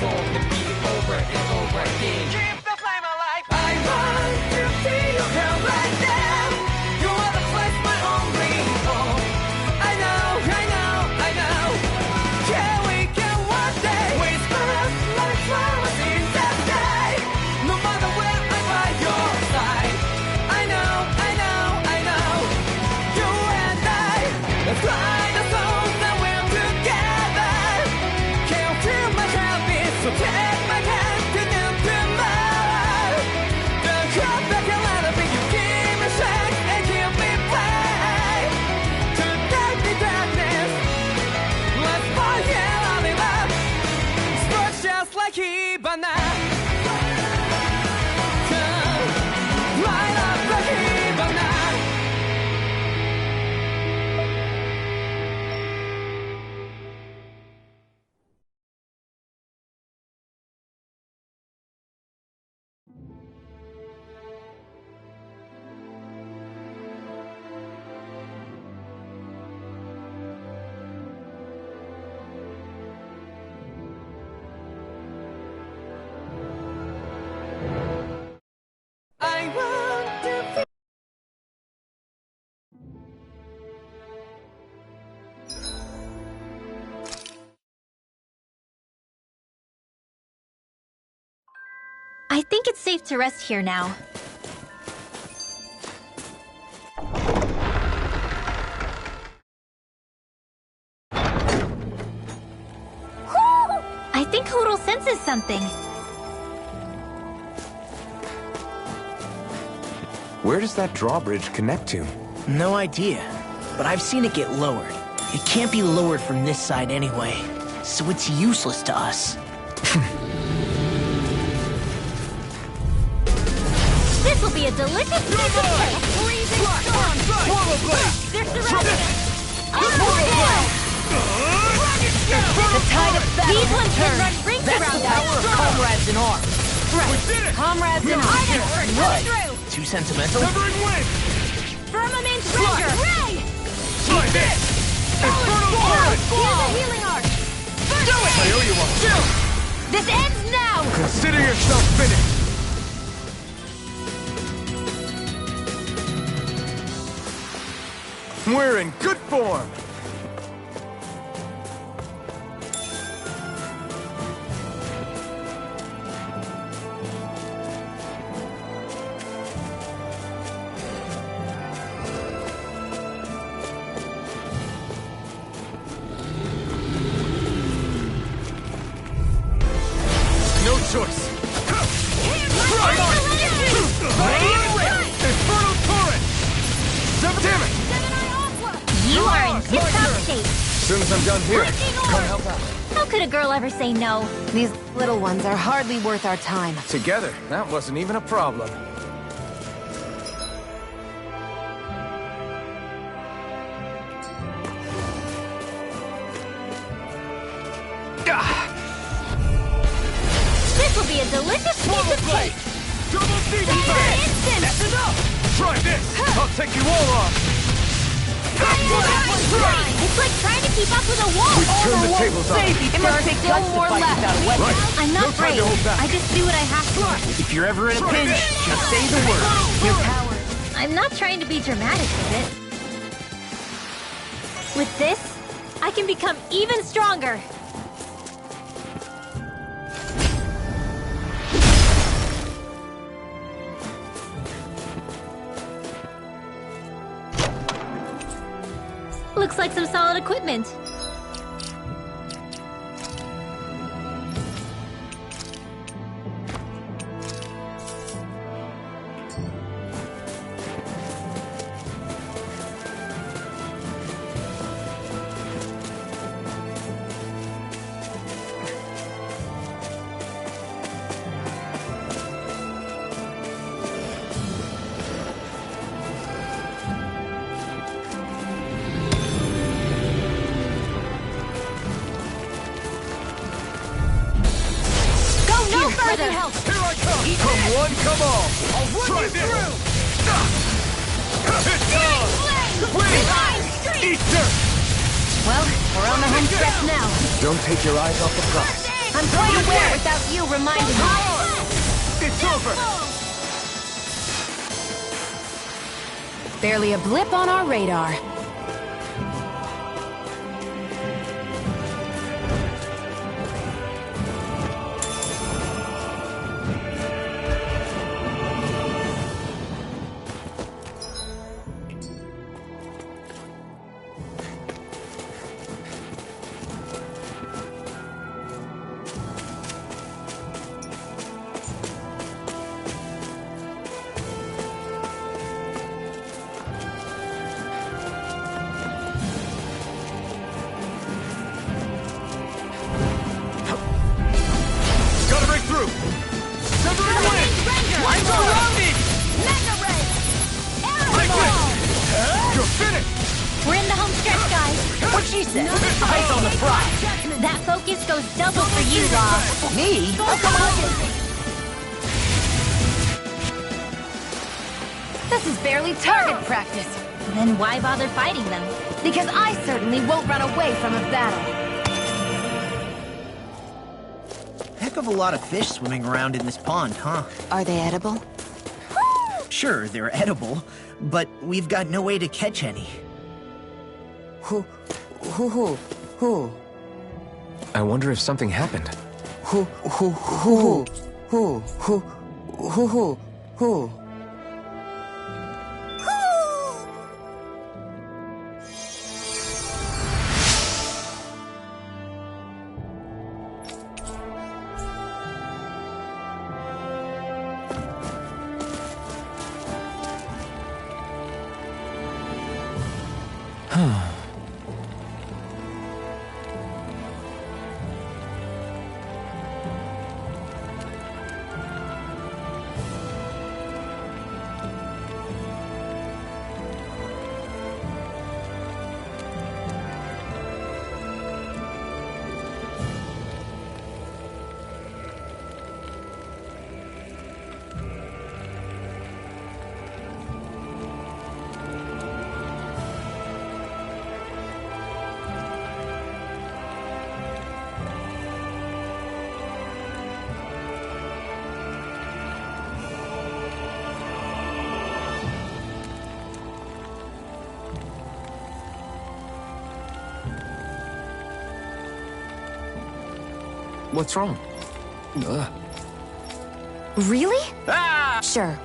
soul can be over and over again. Keep the flame alive. I want to see you come right now. You are the place my only home. I know, I know, I know. Can we get one day? We spark like flowers in the sky. No matter where I'm by your side. I know, I know, I know. You and I, let's fly the soul that we're together. Can you feel my heartbeat? So take my hand to new tomorrow. Don't come back and let it be. You give me strength and give me faith. To take the darkness, let's forget all the love. Sparks just like Hibana. Come, light up like Hibana. I want to feel. I think it's safe to rest here now. I think Hoodle senses something. Where does that drawbridge connect to? No idea, but I've seen it get lowered. It can't be lowered from this side anyway, so it's useless to us. This will be a delicious piece of cake! Freezing storm! They're surrounding us! The tide of battle These ones can run turned. rings That's around the power us! of comrades in arms. Right! Comrades in arms! What? Too sentimental? Firmament Ranger! Ray! Try this. Infernal Torrent. Here's a healing arc! Do it. I owe you one. This ends now! Consider yourself finished. We're in good form. No choice. Infernal Torrent. Damn it. You are in tip-top shape! As soon as I'm done here, come help out. How could a girl ever say no? These little ones are hardly worth our time. Together, that wasn't even a problem. This will be a delicious piece of cake! Double Save demon for bang! instant! That's enough! Try this! I'll take you all on! It's like trying to keep up with a wall! Turn the tables on! It must take guts to fight without a weapon. Right! I'm No not time brave. to hold back. I just do what I have to. If you're ever in a pinch, just say the word. Your power. I'm not trying to be dramatic with it. With this, I can become even stronger. Looks like some solid equipment. further help! Here I come! Come one, come all! I'll run you through! Eat dirt! Well, we're on the home stretch now. Don't take your eyes off the prize. I'm quite aware without you reminding me. It's over! Barely a blip on our radar. Gotta break through! Severing away! I'm surrounded! Mega Ray! Like Arrow this! Ball! You're finished! We're in the home stretch, guys. What she said? Eyes on the prize. That focus goes double for you, Law. Me? Go, come on! This is barely target practice. Then why bother fighting them? Because I certainly won't run away from a battle. Heck of a lot of fish swimming around in this pond, huh? Are they edible? Sure, they're edible, but we've got no way to catch any. Who? I wonder if something happened. Who? What's wrong? Ugh. Really? Sure.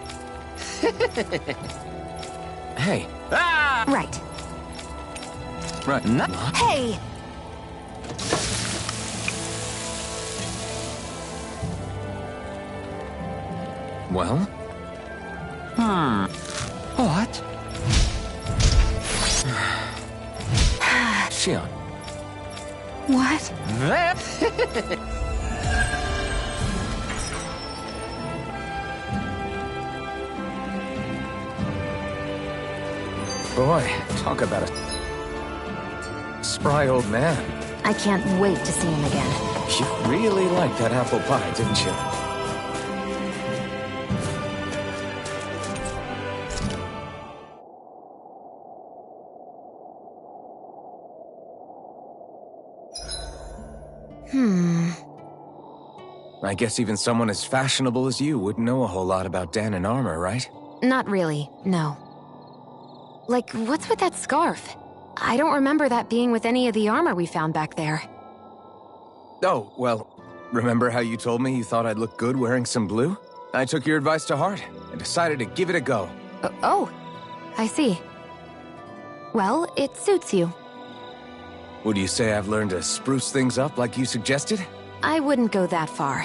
Hey. Right. Right. Hey! Well? What? Shion. What? Boy, talk about a spry old man. I can't wait to see him again. You really liked that apple pie, didn't you? I guess even someone as fashionable as you wouldn't know a whole lot about Dan and armor, right? Not really, no. Like, what's with that scarf? I don't remember that being with any of the armor we found back there. Oh, well, remember how you told me you thought I'd look good wearing some blue? I took your advice to heart and decided to give it a go. Oh, I see. Well, it suits you. Would you say I've learned to spruce things up like you suggested? I wouldn't go that far.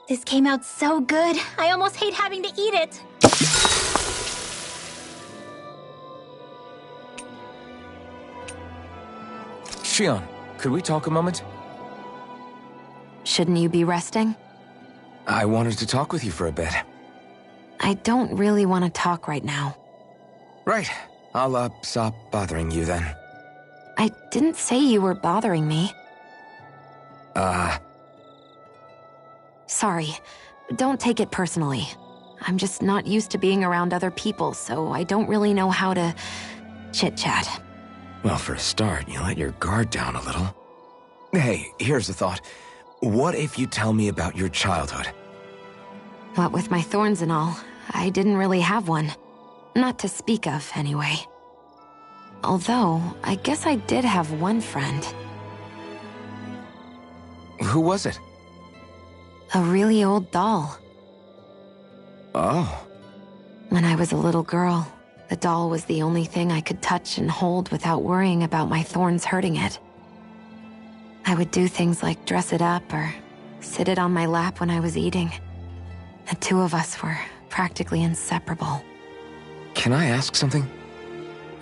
This came out so good. I almost hate having to eat it. Shion, could we talk a moment? Shouldn't you be resting? I wanted to talk with you for a bit. I don't really want to talk right now. Right. I'll, stop bothering you then. I didn't say you were bothering me. Sorry. Don't take it personally. I'm just not used to being around other people, so I don't really know how to chit-chat. Well, for a start, you let your guard down a little. Hey, here's a thought. What if you tell me about your childhood? What with my thorns and all, I didn't really have one. Not to speak of, anyway. Although, I guess I did have one friend. Who was it? A really old doll. Oh. When I was a little girl, the doll was the only thing I could touch and hold without worrying about my thorns hurting it. I would do things like dress it up or sit it on my lap when I was eating. The two of us were practically inseparable. Can I ask something?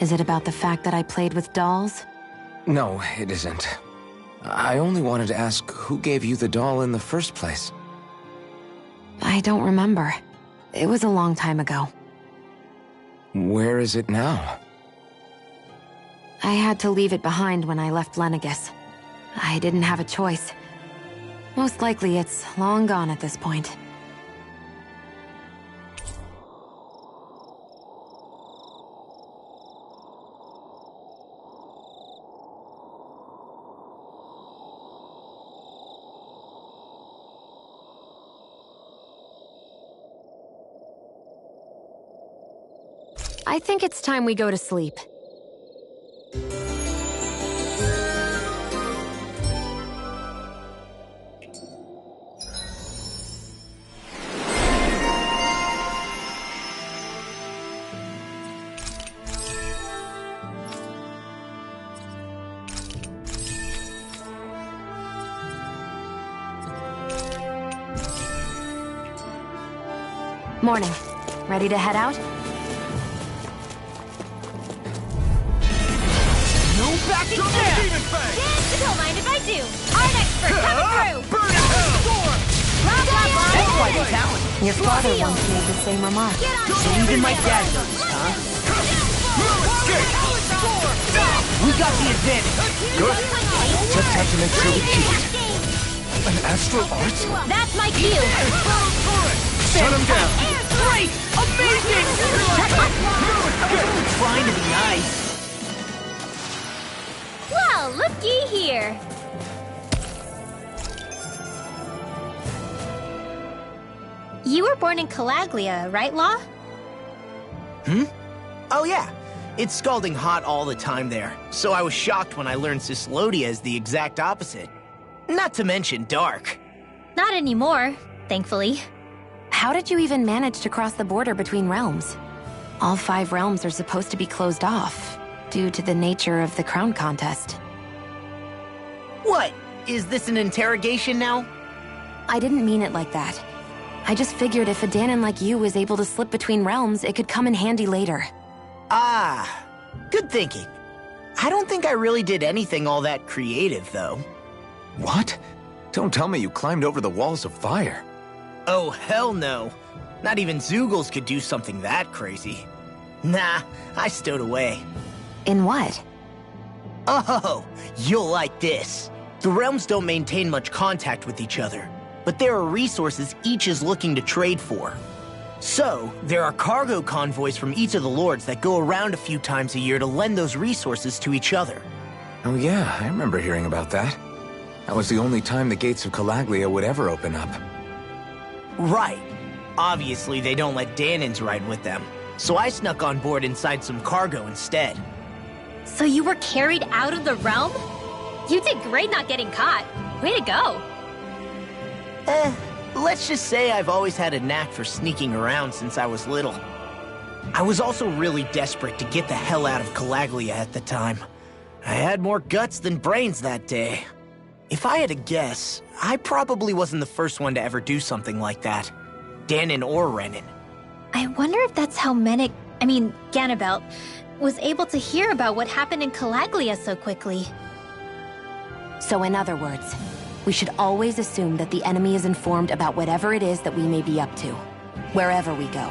Is it about the fact that I played with dolls? No, it isn't. I only wanted to ask who gave you the doll in the first place. I don't remember. It was a long time ago. Where is it now? I had to leave it behind when I left Lenegus. I didn't have a choice. Most likely it's long gone at this point. I think it's time we go to sleep. Morning. Ready to head out? Backing down! Don't mind if I do. Art expert coming through. Burn in hell! That's quite a talent. Your father once made the same remark. So even my dad knows, huh? We got the advantage. Good. Just have to make sure we keep it. An astral art? That's my cue. Shut him down. Great! Amazing! I was only trying to be nice. Well, looky here. You were born in Calaglia, right, Law? Oh yeah. It's scalding hot all the time there, so I was shocked when I learned Cyslodia is the exact opposite. Not to mention dark. Not anymore, thankfully. How did you even manage to cross the border between realms? All 5 realms are supposed to be closed off, due to the nature of the crown contest. What? Is this an interrogation now? I didn't mean it like that. I just figured if a Danon like you was able to slip between realms, it could come in handy later. Ah, good thinking. I don't think I really did anything all that creative, though. What? Don't tell me you climbed over the walls of fire. Oh, hell no. Not even Zoogles could do something that crazy. Nah, I stowed away. In what? Oh, you'll like this. The realms don't maintain much contact with each other, but there are resources each is looking to trade for. So, there are cargo convoys from each of the lords that go around a few times a year to lend those resources to each other. Oh yeah, I remember hearing about that. That was the only time the gates of Calaglia would ever open up. Right. Obviously, they don't let Danons ride with them, so I snuck on board inside some cargo instead. So you were carried out of the realm? You did great not getting caught. Way to go. Let's just say I've always had a knack for sneaking around since I was little. I was also really desperate to get the hell out of Calaglia at the time. I had more guts than brains that day. If I had to guess, I probably wasn't the first one to ever do something like that. Danon or Renan. I wonder if that's how Ganabelt, was able to hear about what happened in Calaglia so quickly. So in other words, we should always assume that the enemy is informed about whatever it is that we may be up to, wherever we go.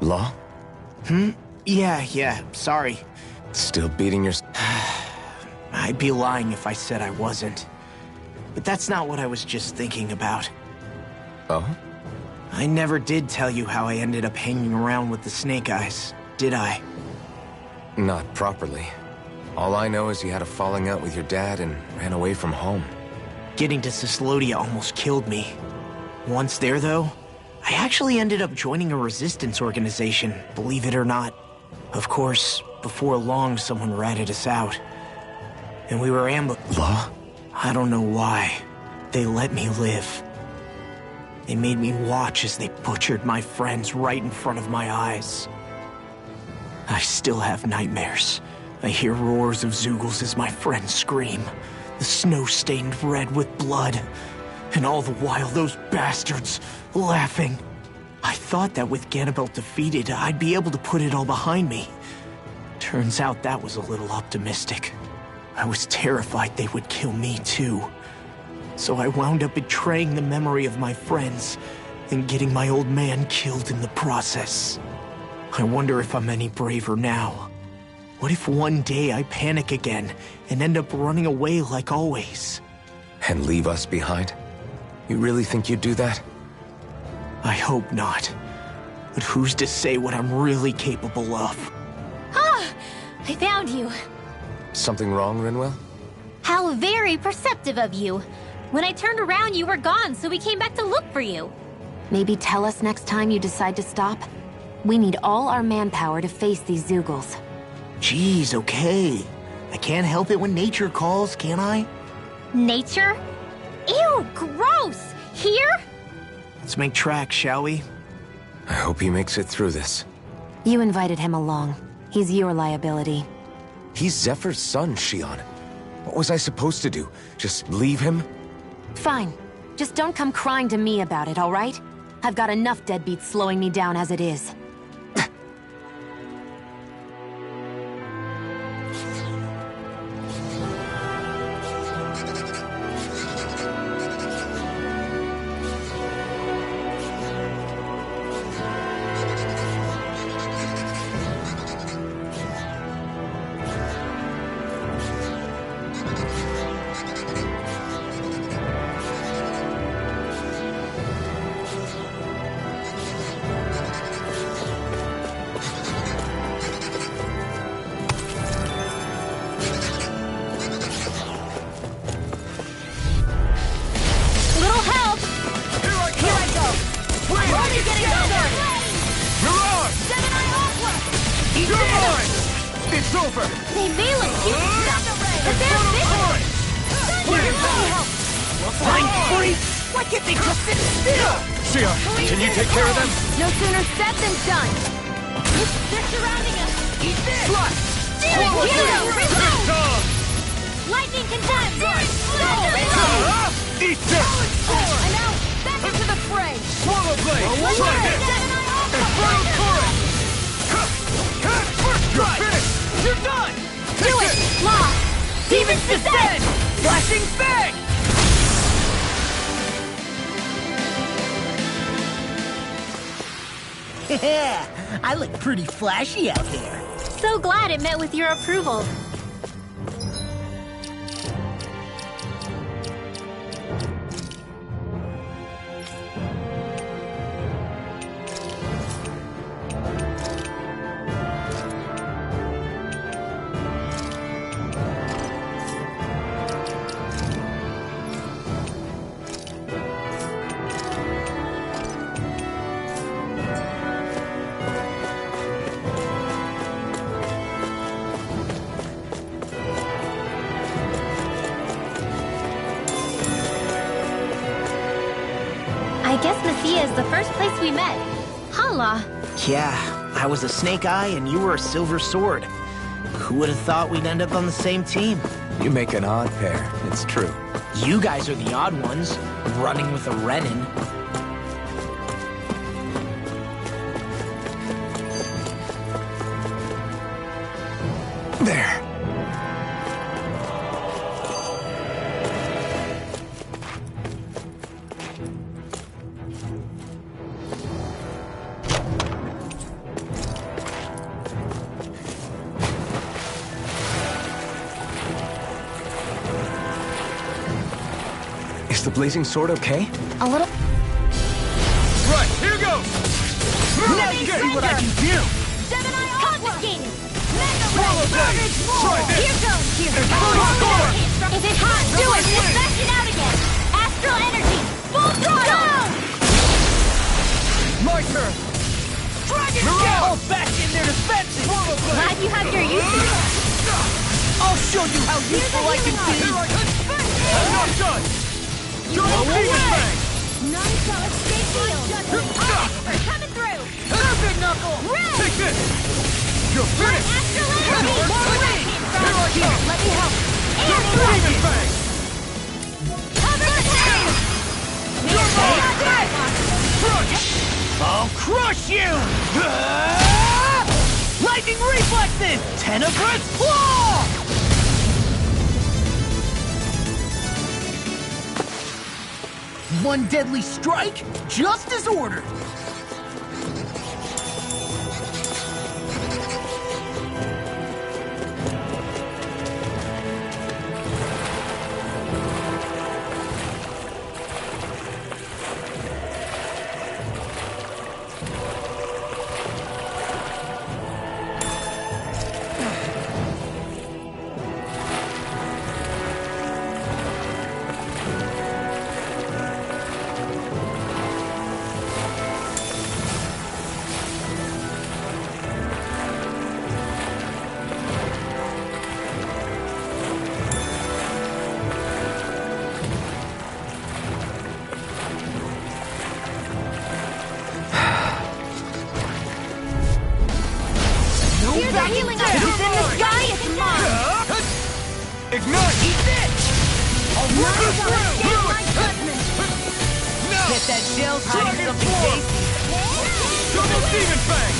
Law? Yeah, sorry. Still beating your... I'd be lying if I said I wasn't. But that's not what I was just thinking about. Oh? I never did tell you how I ended up hanging around with the Snake Eyes, did I? Not properly. All I know is you had a falling out with your dad and ran away from home. Getting to Cyslodia almost killed me. Once there, though, I actually ended up joining a resistance organization, believe it or not. Of course, before long, someone ratted us out. And we were ambushed. Law? I don't know why. They let me live. They made me watch as they butchered my friends right in front of my eyes. I still have nightmares. I hear roars of Zeugles as my friends scream. The snow stained red with blood. And all the while, those bastards laughing. I thought that with Ganabelt defeated, I'd be able to put it all behind me. Turns out that was a little optimistic. I was terrified they would kill me too. So I wound up betraying the memory of my friends and getting my old man killed in the process. I wonder if I'm any braver now. What if one day I panic again and end up running away like always? And leave us behind? You really think you'd do that? I hope not. But who's to say what I'm really capable of? Ah! I found you. Something wrong, Rinwell? How very perceptive of you. When I turned around, you were gone, so we came back to look for you. Maybe tell us next time you decide to stop? We need all our manpower to face these Zeugles. Jeez, okay. I can't help it when nature calls, can I? Nature? Ew, gross! Here? Let's make tracks, shall we? I hope he makes it through this. You invited him along. He's your liability. He's Zephyr's son, Shion. What was I supposed to do? Just leave him? Fine. Just don't come crying to me about it, all right? I've got enough deadbeats slowing me down as it is. It's over! They may look cute and stuff, but they're vicious! Flying freak! Why can't they just sit still? Shion, can you take care of them? No sooner said than done! They're surrounding us! Eat this! Slash! Hero! Reload! Dog! Lightning contest! Eat this! And now, back into the fray! Swallow blade! Try this! Infernal torrent! You're finished! You're done! Do it! Law! Demons descend! Flashing fang! Yeah, I look pretty flashy out there. So glad it met with your approval. I guess Messiah is the first place we met. Hala. Yeah, I was a Snake Eye and you were a Silver Sword. Who would have thought we'd end up on the same team? You make an odd pair, it's true. You guys are the odd ones, running with a Renin. There. Is the blazing sword okay? A little. Right, here goes! Now you see what I can do! Confiscated! Swallow blade! Try this! Here goes! Here Explode sword! If it's hot, do it! Dispatch it out again! Astral energy! Full throttle! My turn! Dragon Mirage! Shell! All back in their defenses! Swallow blade! Glad you have your uses. I'll show you how useful I can be! Here I come! I'm not done! Double Demon Fang! None shall escape the We're coming through! Perfect Knuckle! Red! Take this! You're finished! Astral energy! Here I come! Let me help. Double Demon Fang! Cover the tail! Crunch! I'll crush you! Lightning reflexes! Tenebrous claw! One deadly strike, just as ordered. Healing us! It's in the sky, it's mine! Ignite! Eat it! I'll work it through! Bet that shell's hiding something tasty. Double Demon Fang!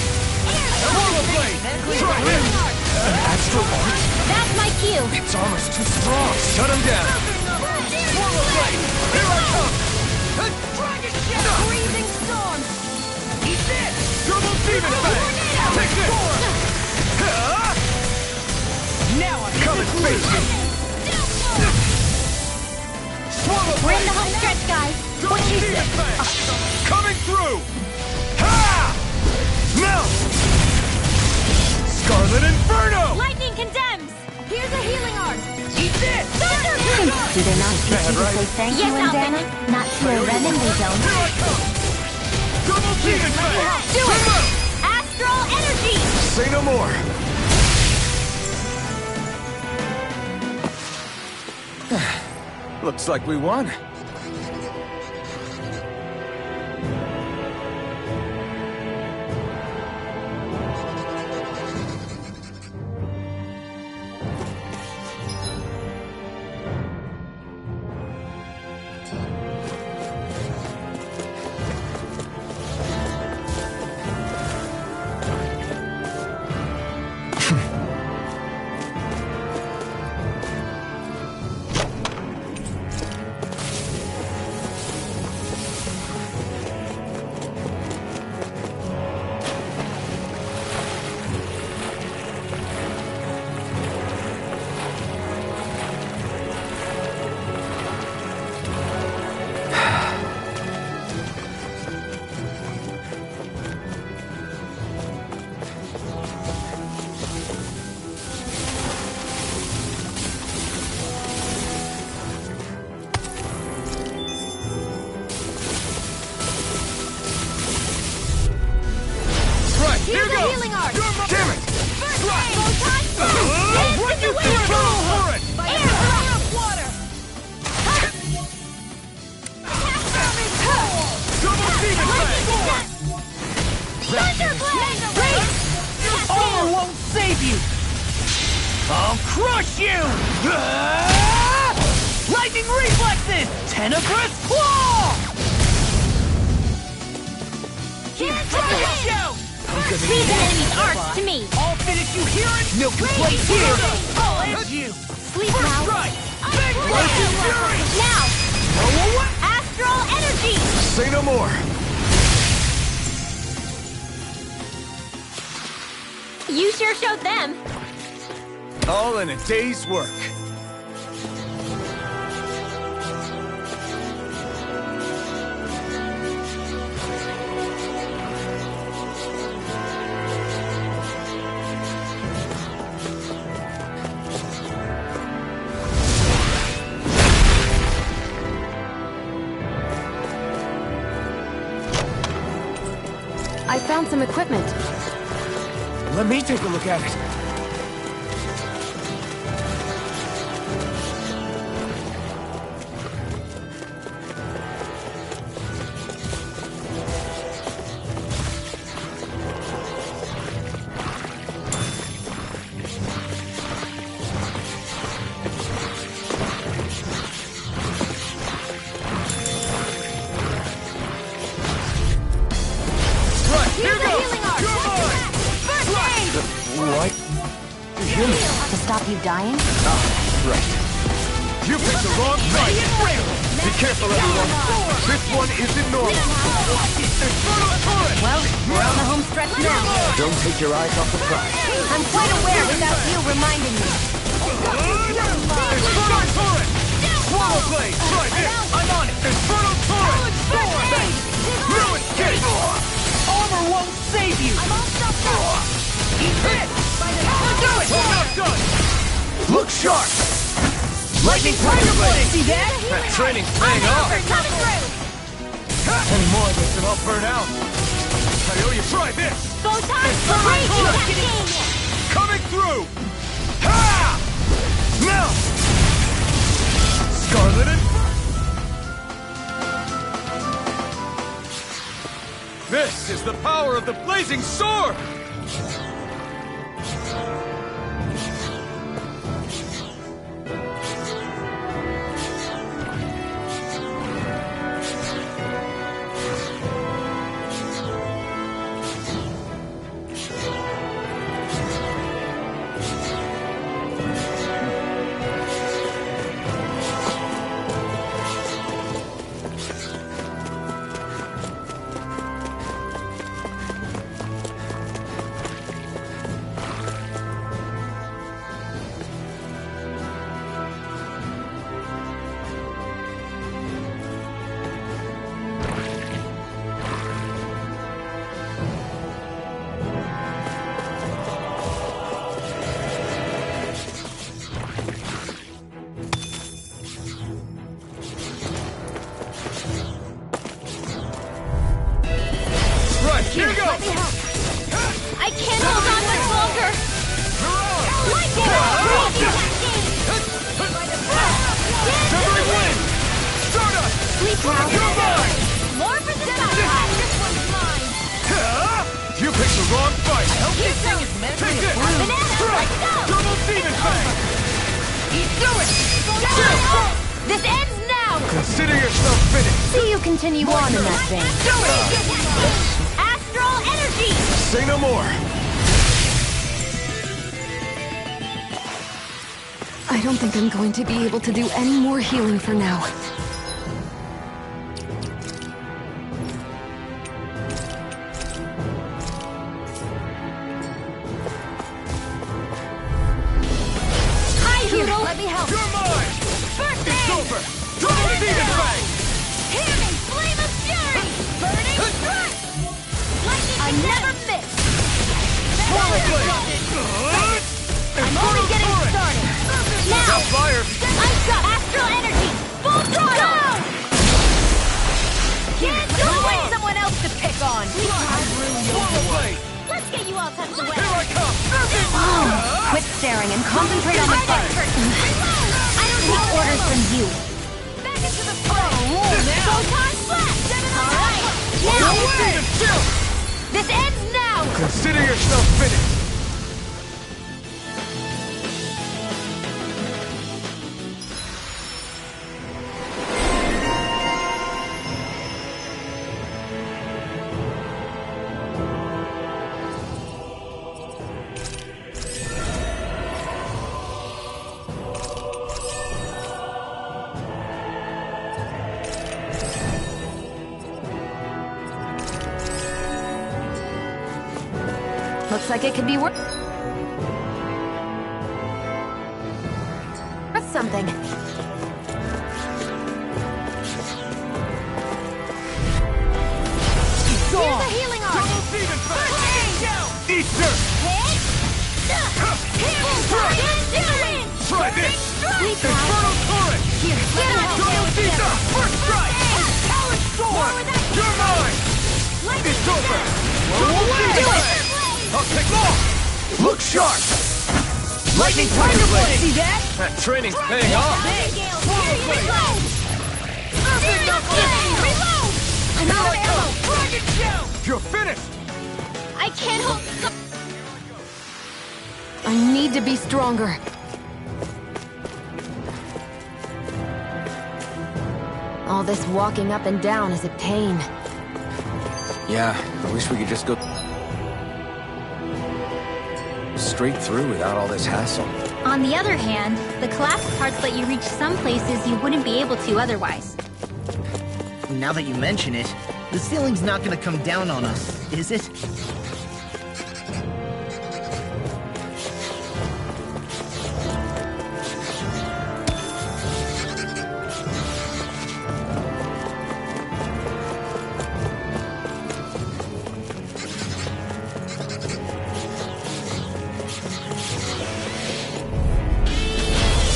Swallow Blade! Try this! An astral arc? That's my cue! Its armor's too strong. Shut him down. Swallow Blade! Here I come! Dragon shell! Breathing storm! Eat this! Double Demon Fang! Take this! Now I'm Come and face me! Swallow We're in Blade! the home stretch, guys! Double What you Demon say? Fang! Coming through! Ha! Now! Scarlet Inferno! Lightning condemns! Here's a healing arc! Eat this! Thunder! Do they not teach you to right? say thank Yes, you in Alvin. Dana? Not to a Renin, they don't. Here I come! Double Demon Fang! Do it! Come on! Astral energy! Say no more. Looks like we won. I'll crush you! Lightning reflexes! Tenebrous claw! Can't Shout! leave the enemy's arts to me! I'll finish you here and no complaints here! I'll end you! Sleep now! Right! Big Lightning Fury! Now! Astral energy! Say no more. You sure showed them! All in a day's work. I found some equipment. Let me take a look at it. To stop you dying? Right. You picked the wrong fight! Be careful, everyone! This one isn't normal! Well, we're on the home stretch now. Don't take your eyes off the prize. I'm quite aware without you reminding me. Inferno Torrent! Swallow Blade! Try this! I'm on it! Inferno Torrent! Thanks! No escape! Armor won't save you! I'm all stopped up. Hit! Do it! I'm not done! Look sharp! Lightning Tiger Blade! See that? That training's paying off! Coming through! Any more of this and I'll burn out! I owe you, try this! Photon parade cascade! Coming through! Ha! Now! Scarlet and... This is the power of the blazing sword! Here we go! Let me help. I can't hold on much longer! Lightning! Severing wind! Stardust! Sleep now! You're mine! More for the sky! This one's mine! You picked the wrong fight! This thing is meant to Take be this! Banana, let's go! Double Demon Fang! Do it! This ends now! Consider yourself finished! See you continue on in that vein. Astral energy! Say no more! I don't think I'm going to be able to do any more healing for now. Hi, Hoodle! Let me help! You're mine! First It's aid! over! Double Demon Fang! Hear me! Flame of fury! Burning strike! Lightning I never miss! Swallow Blade! I'm only getting started! Now! Got fire! I've got astral energy! Full throttle! Can't do it! Someone else to pick on! Swallow Blade! Let's get you all tucked away! Here I come! Quit staring and concentrate on the fight. I don't need orders from you! Back into the fray! Photon flash! Alright! Now! Demon Chill! This ends now! Consider yourself finished! Looks like it could be worth something. Here's a healing arm! Easter! Try this! Infernal Torrent! Double Caesar! First strike! Talon Storm! You're mine! It's over! Do it! I'll take long! Look sharp! Lightning Tiger Blade! See that? That training's paying off. Reload! I'm out of ammo! Dragon Shell! You're finished! I can't hold. I need to be stronger. All this walking up and down is a pain. Yeah, I wish we could just go straight through without all this hassle. On the other hand, the collapsed parts let you reach some places you wouldn't be able to otherwise. Now that you mention it, the ceiling's not gonna come down on us, is it?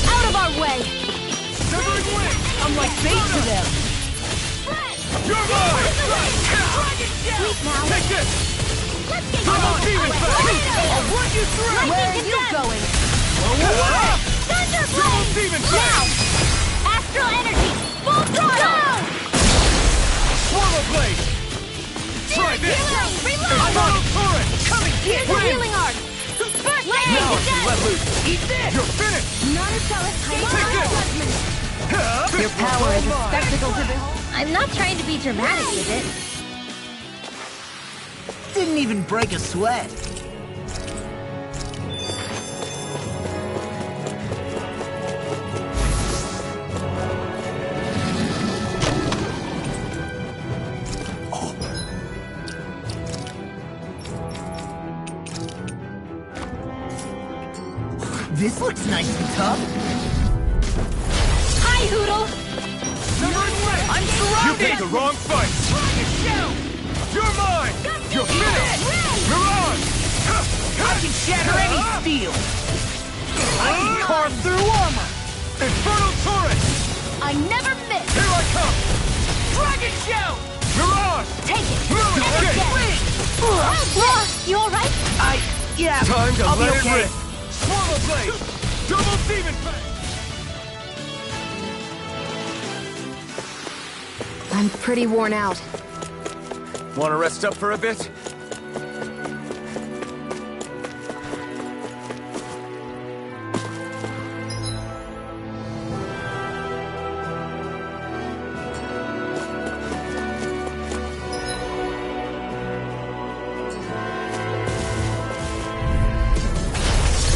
Out of our way! Severing Wind! I'm like bait to them! You're mine! Sleep now! Take this! Let's get Double going! Demon Fang! I'll run you through! Where are you going? Thunderblade! Double Demon Now! Fang! Astral energy! Full throttle! Swallow Blade! Try this! Reload! Infernal Torrent! Coming! Here's a healing art! Burst Now if you let loose, Eat this! you're finished! None shall escape Take my this! judgment! Your power is a spectacle to behold. I'm not trying to be dramatic with it. Didn't even break a sweat. This looks nice and tough. Hi, Hoodle! I'm surrounded! You picked the wrong fight! You're mine! You're finished! You're on! I can shatter any steel. I can carve through armor. Infernal Torrent! I never miss! Here I come! Dragon Shell! You're on! Take it! Okay! You alright? Yeah, Time to I'll be let it okay. rip! Swallow Blade! Double Demon Fang! I'm pretty worn out. Want to rest up for a bit?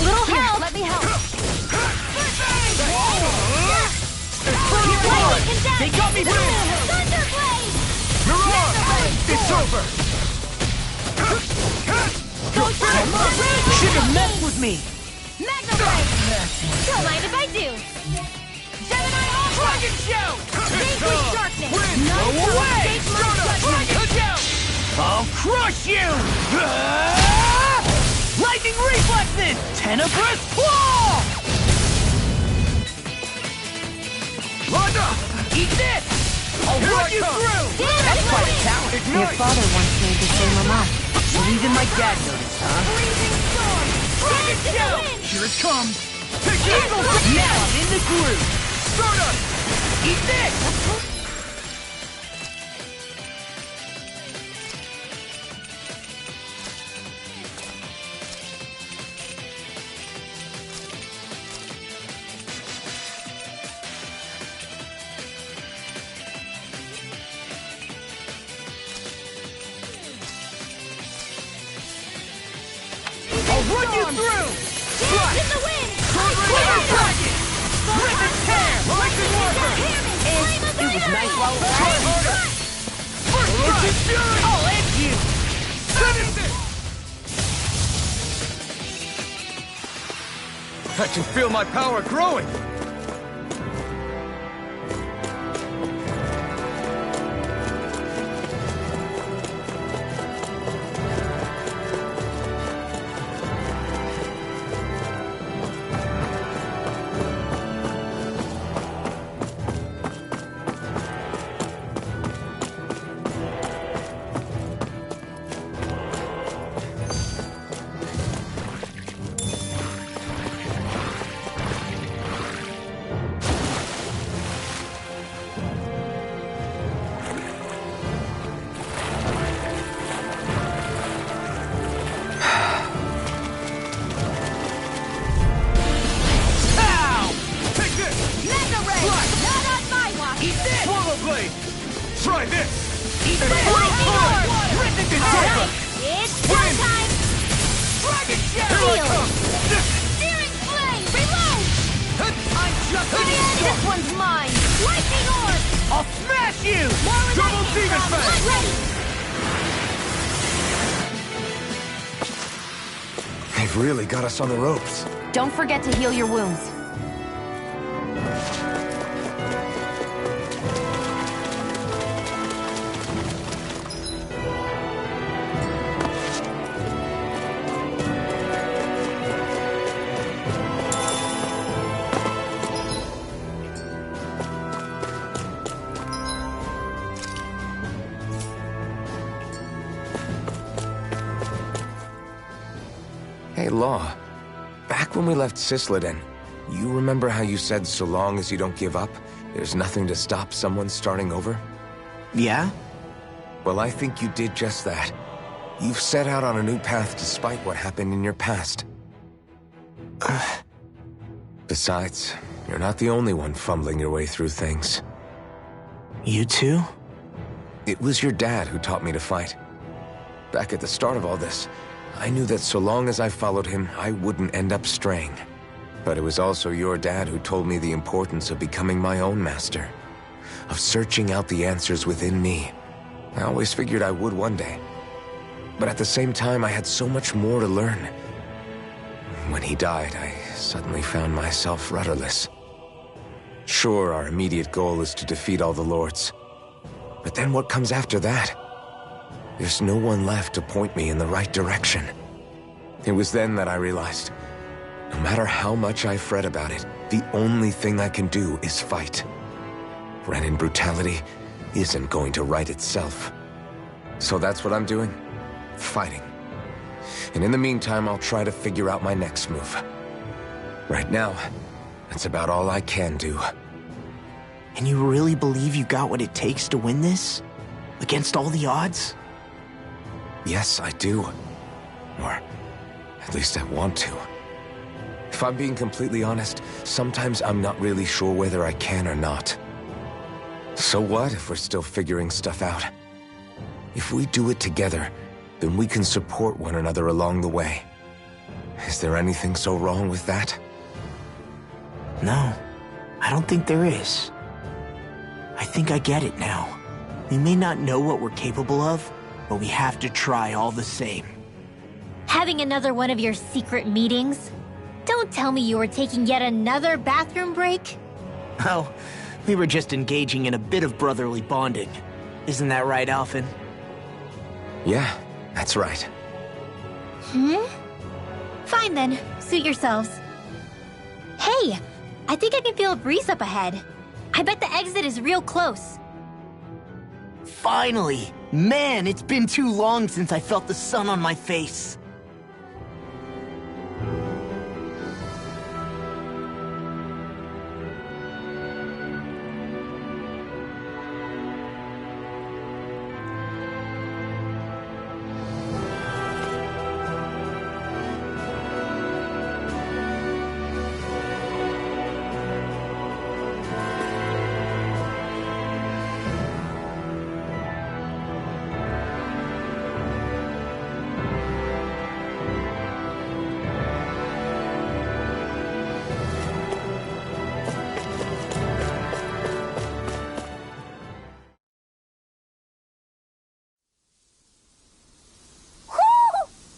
Little help! Let me help! Infernal Torrent! They got me pinned. Thunderblade! You're on! It's over! Should have messed with me. Magna Blade! Don't mind if I do. Gemini Alpha! Dragon Shell! Vanquish darkness! Win! None Go shall away! escape my judgment! I'll crush you! Lightning reflexes! Tenebrous claw! Wanda! Eat this! I'll Here run I you come! through! Damn That's it, quite a Blade! talent. Your Ignite! father once made the same remark. So even my dad noticed, huh? Freezing storm! Dragon Shell! Here it comes! Take this! Now I'm in the groove! Stardust! Eat this! I'll run you through! Dance in the wind! Quiver Dragon! Rip and tear! Lightning Warfare! It was nice while it Try lasted. harder! First strike! I'll end you! Finish it! I can feel my power growing! Try this! It's showtime! Dragon Shadow! Searing Flame! Reload! I'm just this one's mine! Lightning Orb! I'll smash you! More where Double that came Demon from! Fang! Ready! They've really got us on the ropes. Don't forget to heal your wounds. Hey, Law. Back when we left Cisleden, you remember how you said so long as you don't give up, there's nothing to stop someone starting over? Yeah? Well, I think you did just that. You've set out on a new path despite what happened in your past. Besides, you're not the only one fumbling your way through things. You too? It was your dad who taught me to fight. Back at the start of all this, I knew that so long as I followed him, I wouldn't end up straying. But it was also your dad who told me the importance of becoming my own master, of searching out the answers within me. I always figured I would one day. But at the same time, I had so much more to learn. When he died, I suddenly found myself rudderless. Sure, our immediate goal is to defeat all the lords. But then what comes after that? There's no one left to point me in the right direction. It was then that I realized, no matter how much I fret about it, the only thing I can do is fight. Renin brutality isn't going to right itself. So that's what I'm doing. Fighting. And in the meantime, I'll try to figure out my next move. Right now, that's about all I can do. And you really believe you got what it takes to win this? Against all the odds? Yes, I do. Or at least I want to. If I'm being completely honest, sometimes I'm not really sure whether I can or not. So what if we're still figuring stuff out? If we do it together, then we can support one another along the way. Is there anything so wrong with that? No, I don't think there is. I think I get it now. We may not know what we're capable of, but we have to try all the same. Having another one of your secret meetings? Don't tell me you were taking yet another bathroom break? Oh, we were just engaging in a bit of brotherly bonding. Isn't that right, Alphen? Yeah, that's right. Fine then, suit yourselves. Hey, I think I can feel a breeze up ahead. I bet the exit is real close. Finally! Man, it's been too long since I felt the sun on my face.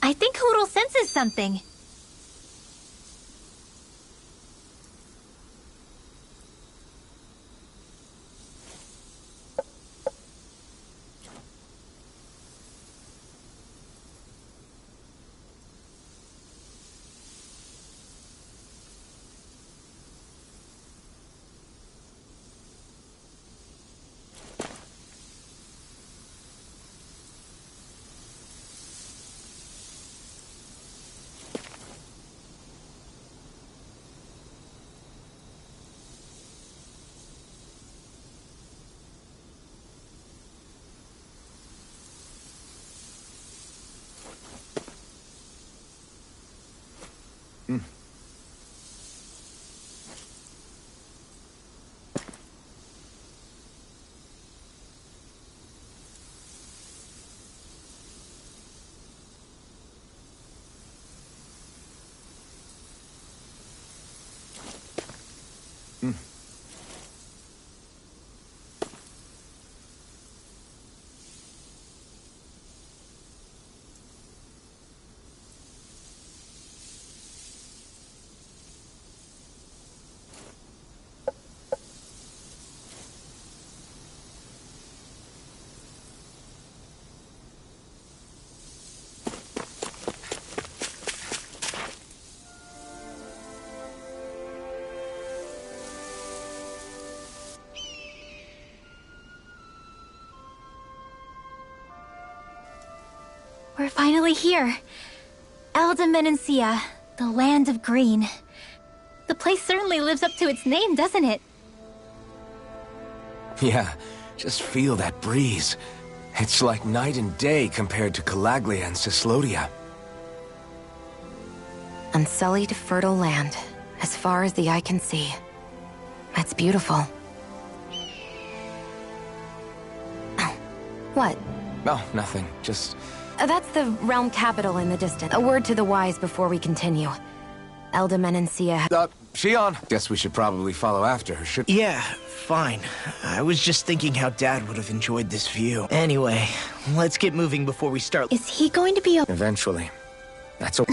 I think Hoodle senses something. We're finally here. Elda Menancia, the land of green. The place certainly lives up to its name, doesn't it? Yeah, just feel that breeze. It's like night and day compared to Calaglia and Cislodia. Unsullied, fertile land, as far as the eye can see. That's beautiful. Oh, what? Oh, nothing. Just... That's the realm capital in the distance. A word to the wise before we continue. Elda Menancia... Shion. Guess we should probably follow after her, should... Yeah, fine. I was just thinking how Dad would have enjoyed this view. Anyway, let's get moving before we start... Is he going to be okay? Eventually. That's a...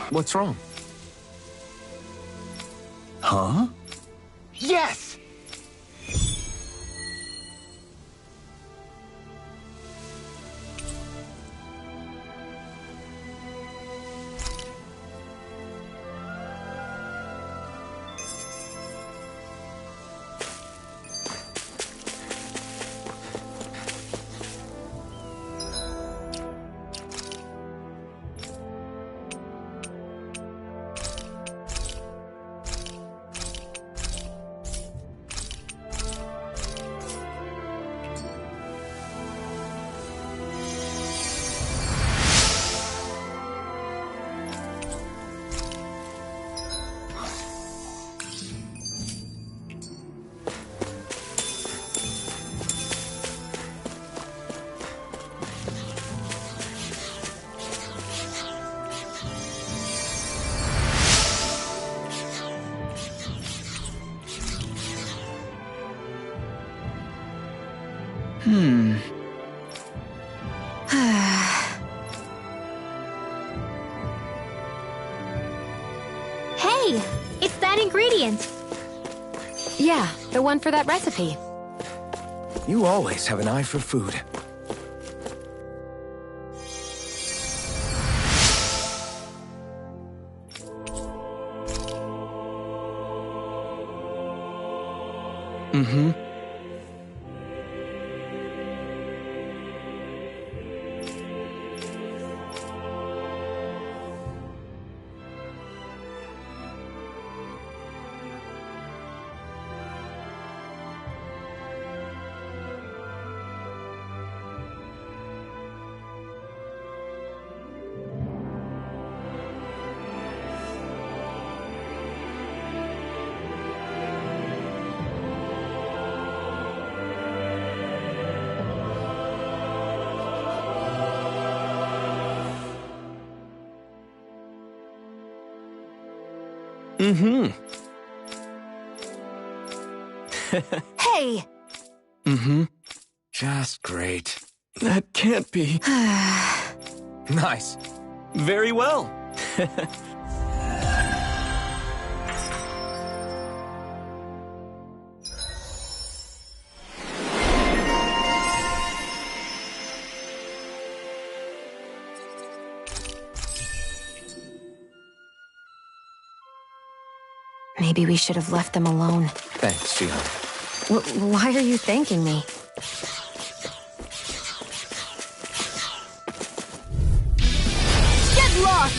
What's wrong? Huh? Yes! Hey! It's that ingredient! Yeah, the one for that recipe. You always have an eye for food. Mm-hmm. Mm-hmm. Hey! Mm-hmm. Just great. That can't be. Nice. Very well. Maybe we should have left them alone. Thanks, Shion. Why are you thanking me? Get lost!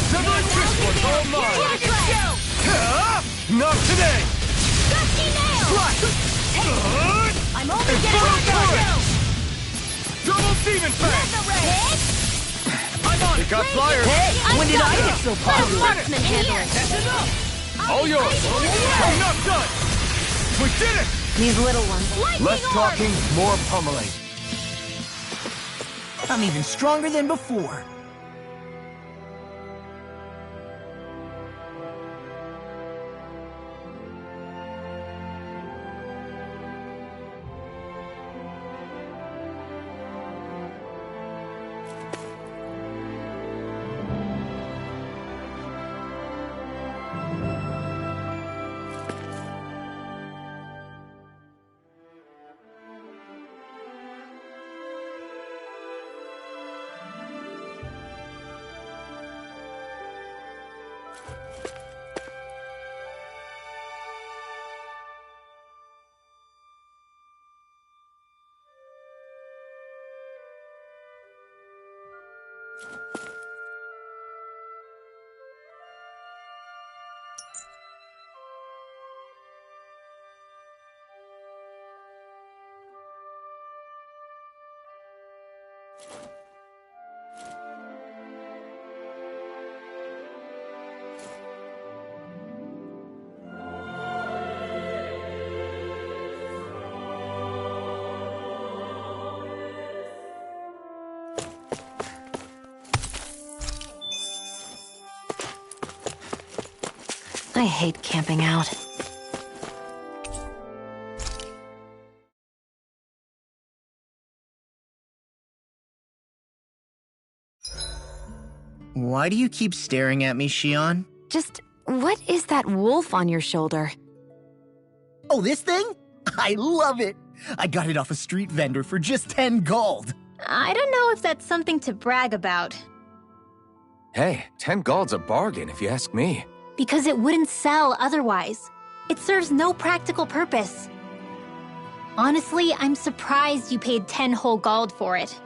Severin Fistwork's all mine! Not today! Dusty nail! I'm only Infernal getting Torrent! Double Demon Fang! I'm on it! Got flyers! Hey, when did I get so popular? Marksman handling! All yours! I'm not done! We did it! These little ones. Less talking, more pummeling. I'm even stronger than before. I hate camping out. Why do you keep staring at me, Shion? Just, what is that wolf on your shoulder? Oh, this thing? I love it! I got it off a street vendor for just 10 gold. I don't know if that's something to brag about. Hey, 10 gold's a bargain if you ask me. Because it wouldn't sell otherwise. It serves no practical purpose. Honestly, I'm surprised you paid 10 whole gold for it.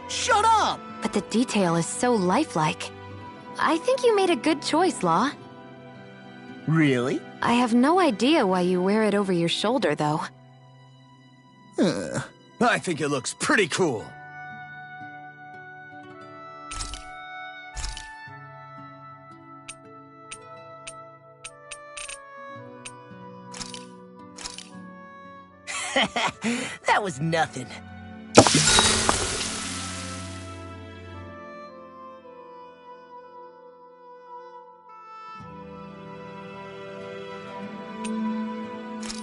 Shut up! But the detail is so lifelike. I think you made a good choice, Law. Really? I have no idea why you wear it over your shoulder, though. I think it looks pretty cool. That was nothing.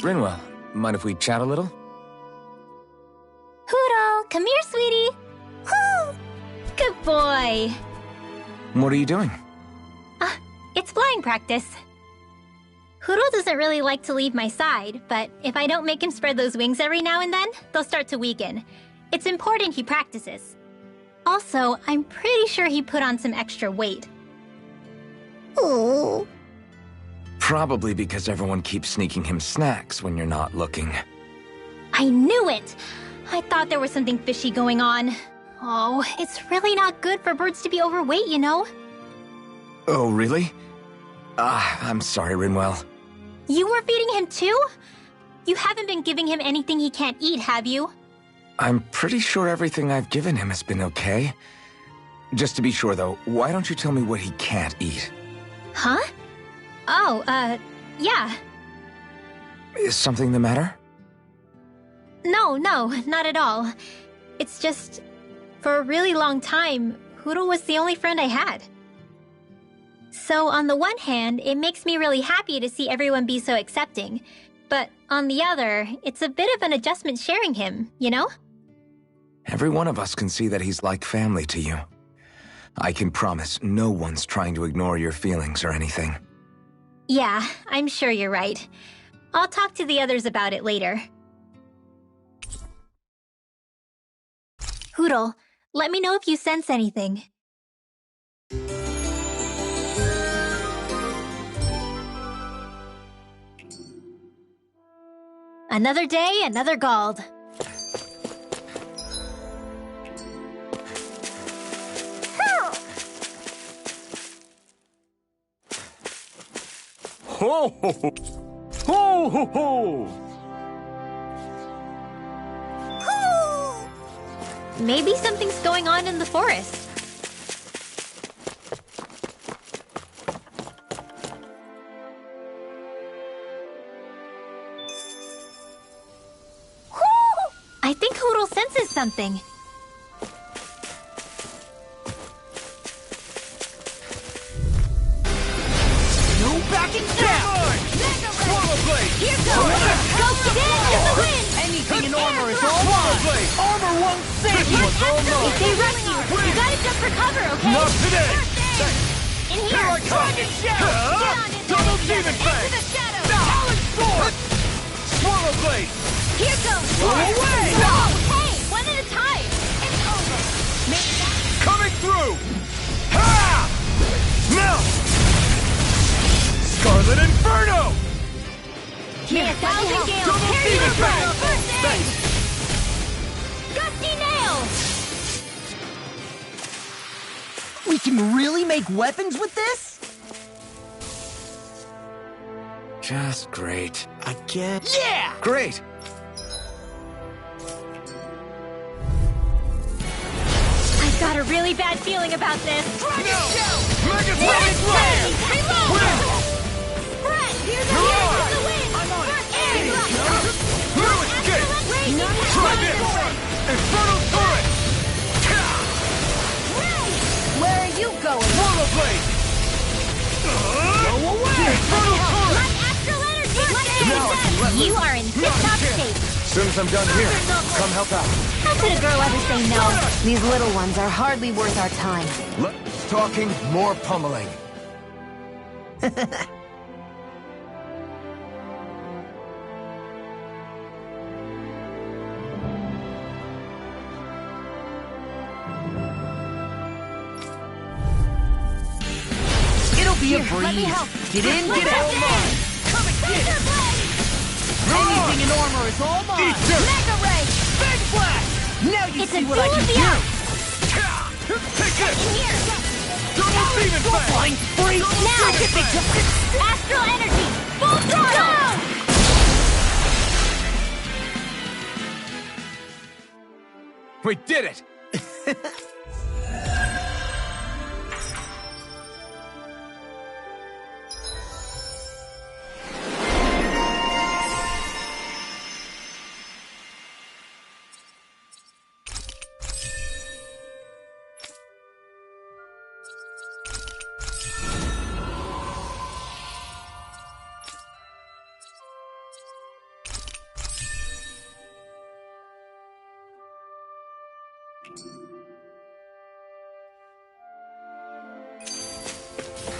Rinwell, mind if we chat a little? Hoodle, come here, sweetie. Woo! Good boy. What are you doing? It's flying practice. Hoodle doesn't really like to leave my side, but if I don't make him spread those wings every now and then, they'll start to weaken. It's important he practices. Also, I'm pretty sure he put on some extra weight. Oh. Probably because everyone keeps sneaking him snacks when you're not looking. I knew it! I thought there was something fishy going on. Oh, it's really not good for birds to be overweight, you know? Oh, really? I'm sorry, Rinwell. You were feeding him too? You haven't been giving him anything he can't eat, have you? I'm pretty sure everything I've given him has been okay. Just to be sure, though, why don't you tell me what he can't eat? Huh? Oh, yeah. Is something the matter? No, not at all. It's just, for a really long time, Hoodle was the only friend I had. So on the one hand, it makes me really happy to see everyone be so accepting. But on the other, it's a bit of an adjustment sharing him, you know? Every one of us can see that he's like family to you. I can promise no one's trying to ignore your feelings or anything. Yeah, I'm sure you're right. I'll talk to the others about it later. Hoodle, let me know if you sense anything. Another day, another Gald. Ho ho ho! Ho ho ho! Maybe something's going on in the forest. I think Hoodle senses something. No backing down! Swallow Blade! Here goes! Go dance in the wind! Anything in armor is all mine! Blade! Armor won't save you! If they rush you, you gotta jump for cover, okay? Not today! In Here here! I come! Double Demon Fang! Into the shadows! Talon Sword! Swallow Blade! Here goes! Go away! Whoa! Hey! One at a time! It's over! Maybe that's Coming through! Ha! Now! Scarlet Inferno! May a thousand gales Double carry Demon your Fang! roll! First aid! Thanks! Gusty nail! We can really make weapons with this? Just great. I guess. Yeah! Great! I've got a really bad feeling about this. No! Mega Let's Flame! reload! Brett, here's the wind! I'm on it! First aid! No escape! Try this! Infernal Turret! Where are you going? Swallow Blade! Go away! Infernal Turret! Astral energy! Now I can let You are in tip-top shape. As soon as I'm done here, come help out. How could a girl ever say no? These little ones are hardly worth our time. Less talking, more pummeling. It'll be a let me breeze. help. Get in, get out. Come and get it! Anything in armor is all mine. Eat dirt! Mega Ray! Big Blast! Now you It's see a what I duel can of the do. arts. Take this! In here! Double Demon Fang! Flying free. Now! Astral energy! Full throttle! We did it!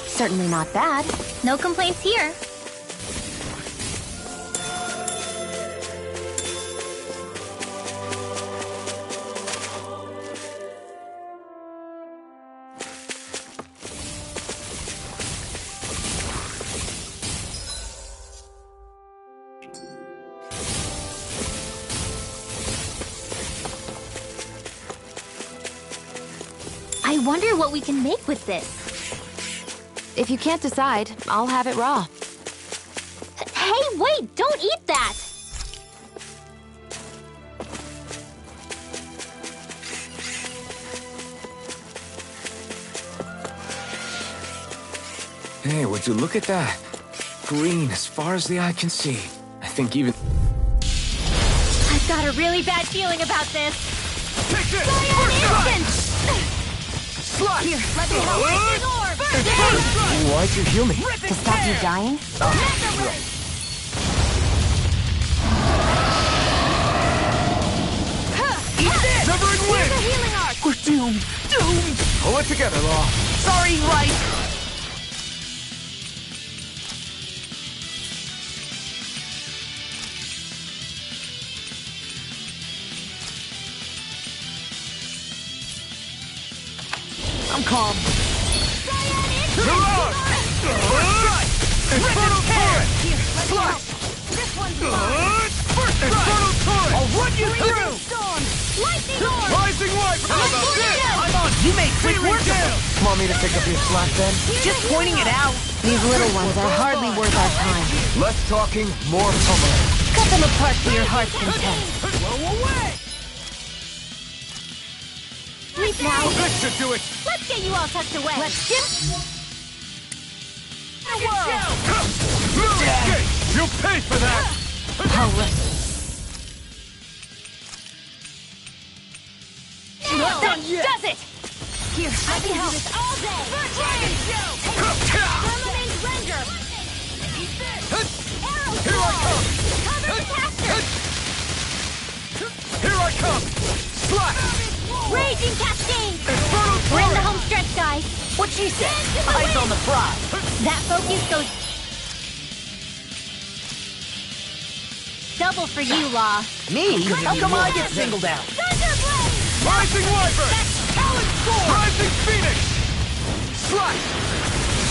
Certainly not bad. No complaints here. I wonder what we can make with this. If you can't decide, I'll have it raw. Hey, wait! Don't eat that! Hey, would you look at that? Green as far as the eye can see. I think even... I've got a really bad feeling about this. Take this! Instant! Slide! Here, let me help. Big orb! Why'd you heal me? To stop you dying? Severing Wind! The healing arc! We're doomed. Doomed. Pull it together, Law. Sorry, right. I'm calm. Mirage! Strike! Infernal Turret! Slash! This one's First Infernal Turret! I'll run you through. storm! Lightning orb! Rising Light! How about this? I'm on. You made quick Searing work of Gale! it. Want me to pick up your slack then? Just pointing it out. These little ones are hardly worth our time. Less talking, more pummeling. Cut them apart to your heart's content. Blow away! Now, This should do it! let's get you all tucked away. Let's get No escape! You'll pay for that! Hurry. can do this all day! Permanent render! Arrow Here I come! Cover the caster! Here I come! Slash! Raging cascade! Infernal We're in the torrent! home stretch, guys! What she said? Dance in the Eyes wind. on the prize. That focus goes double for you, Law. Me? How come I get singled out? Thunderblade! Rising Wyvern! Talon Storm! Rising Phoenix! Slash!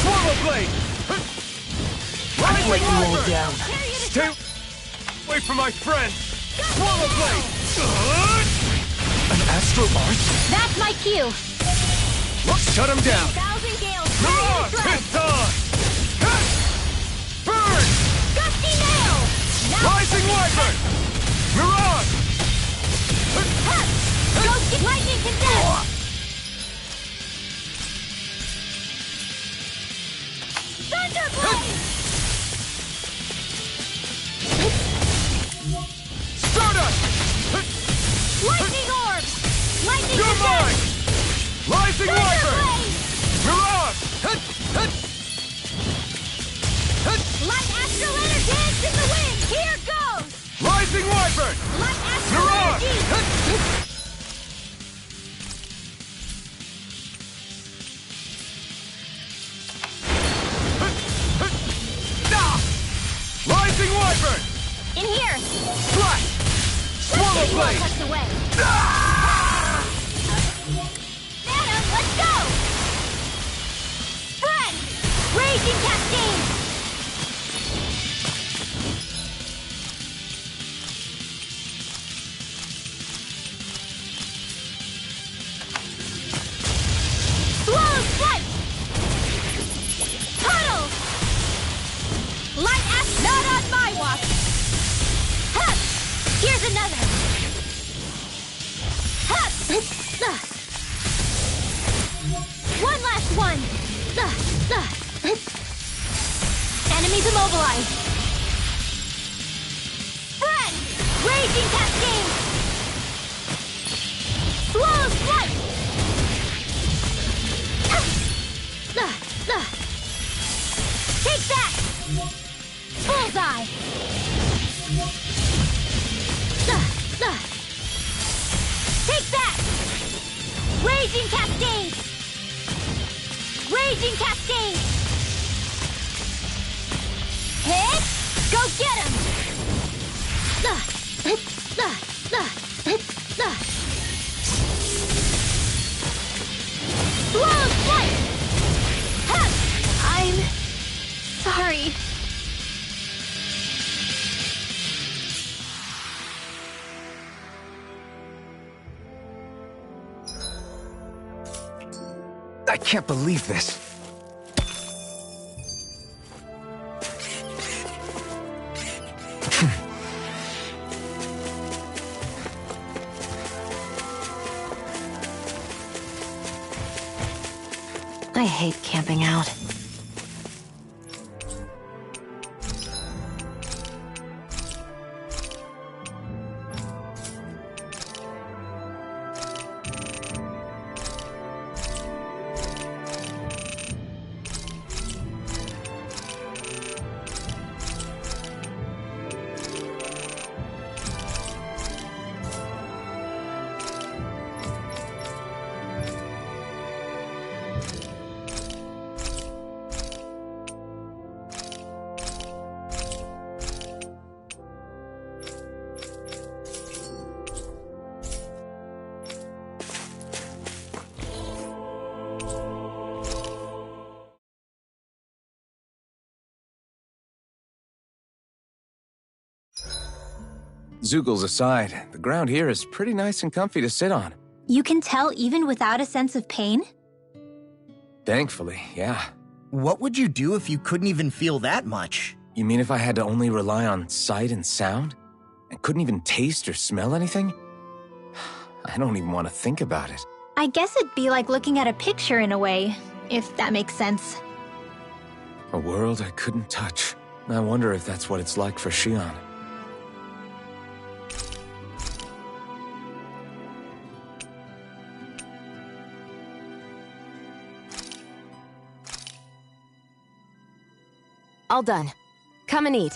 Swallow Blade! I'd let you all Wyvern! down. Carry it Stay away from my friend! Swallow Blade! An Astral Arch? That's my cue. Shut him down! Thousand Gales! Mirage! Ready It's on! Burn! Gusty Nail! Now Rising Wyvern! Mirage! Ghost Lightning Condemned! Thunderblade! Stardust! Lightning Orb! Lightning You're mine! Condemned! Rising Wyvern! Thunderblade! Mirage! Light Astral Energy! Dance in the wind! Here goes! Rising Wyvern! Light Astral Mirage! Energy! Rising Wyvern! In here! Slash! Swallow Blade! Tucked away. Phantom, let's go! Spread! Raging Cascade! Swallow Strike! Tunnel! Light Axe not on my watch! Hup! Here's another! Hup! One last one! Enemies immobilized! Spread! Raging Cascade! Swallow Strike! Take that! Bullseye! Take that! Raging Cascade! Raging Cascade! Hit! Go get him! Slow Strike! I'm sorry. I can't believe this. I hate camping out. Zoogles aside, the ground here is pretty nice and comfy to sit on. You can tell even without a sense of pain? Thankfully, yeah. What would you do if you couldn't even feel that much? You mean if I had to only rely on sight and sound? And couldn't even taste or smell anything? I don't even want to think about it. I guess it'd be like looking at a picture in a way, if that makes sense. A world I couldn't touch. I wonder if that's what it's like for Xion. All done. Come and eat.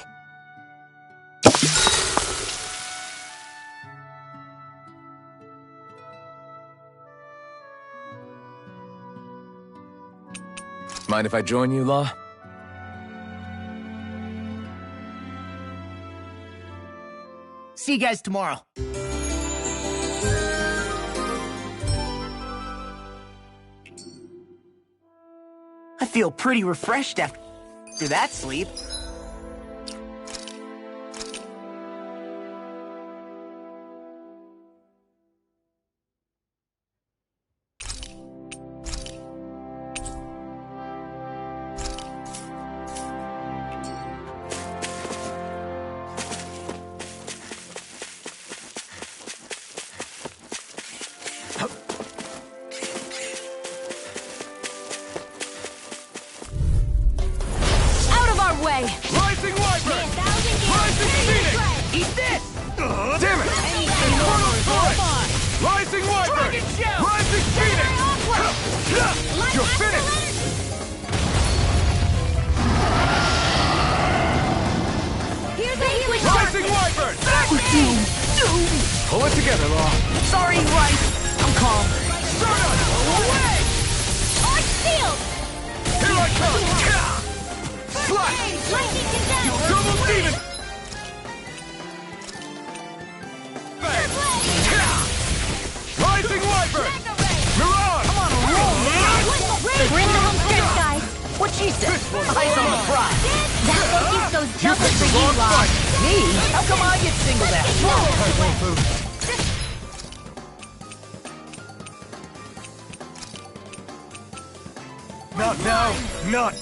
Mind if I join you, Law? See you guys tomorrow. I feel pretty refreshed after that sleep. Way. Rising Wyvern! Rising Phoenix! Eat this! Damn it! Infernal Torrent! Rising Wyvern! Dragon Shell! Rising Phoenix! You're finished! Here's the healing Rising Wyvern! Pull it together, Law. Sorry, Rice. I'm calm. Stardust! Away! Arch Shield! Here I come! Slash! Lightning condemned! Double demon! Bang! Rising Wyvern! Mirage! I'm on a roll, man! We're in the home stretch, guys. What she said? Eyes on the prize. That focus goes double picked for the you, wrong Law. fight. Me? How come I get singled out? Not now! Not!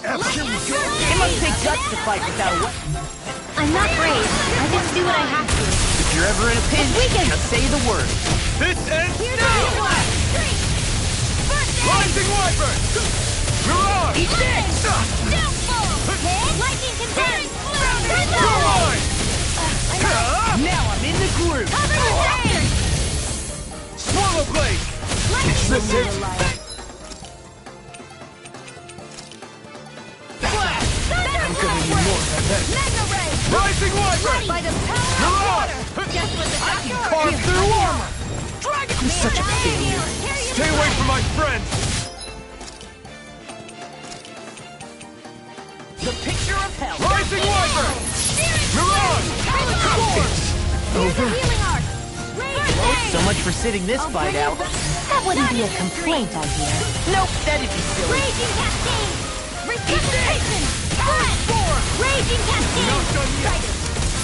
It must take guts to fight without a weapon. I'm not brave. I just do what I have to. If you're ever in a pinch, just say the word. This ends Here's the now! healing arc. Rising Wyvern! Mirage! Eat this! Lightning condemned! Go on! Now I'm in the groove. Swallow Blade! Is this it? I'm gonna need more than that. Rising Wyvern! By the power of Mirage! water! Guess what the doctor Carve ordered? through armor! Dragon, I'm such a failure. Stay away from my friends! The picture of hell. Rising Wyvern! Mirage! Over. Healing arc. So much for sitting this fight out. That wouldn't be a complaint, I hear. Nope, that'd be silly. Raging cascade. Resuscitation. Raging cascade. Not done yet!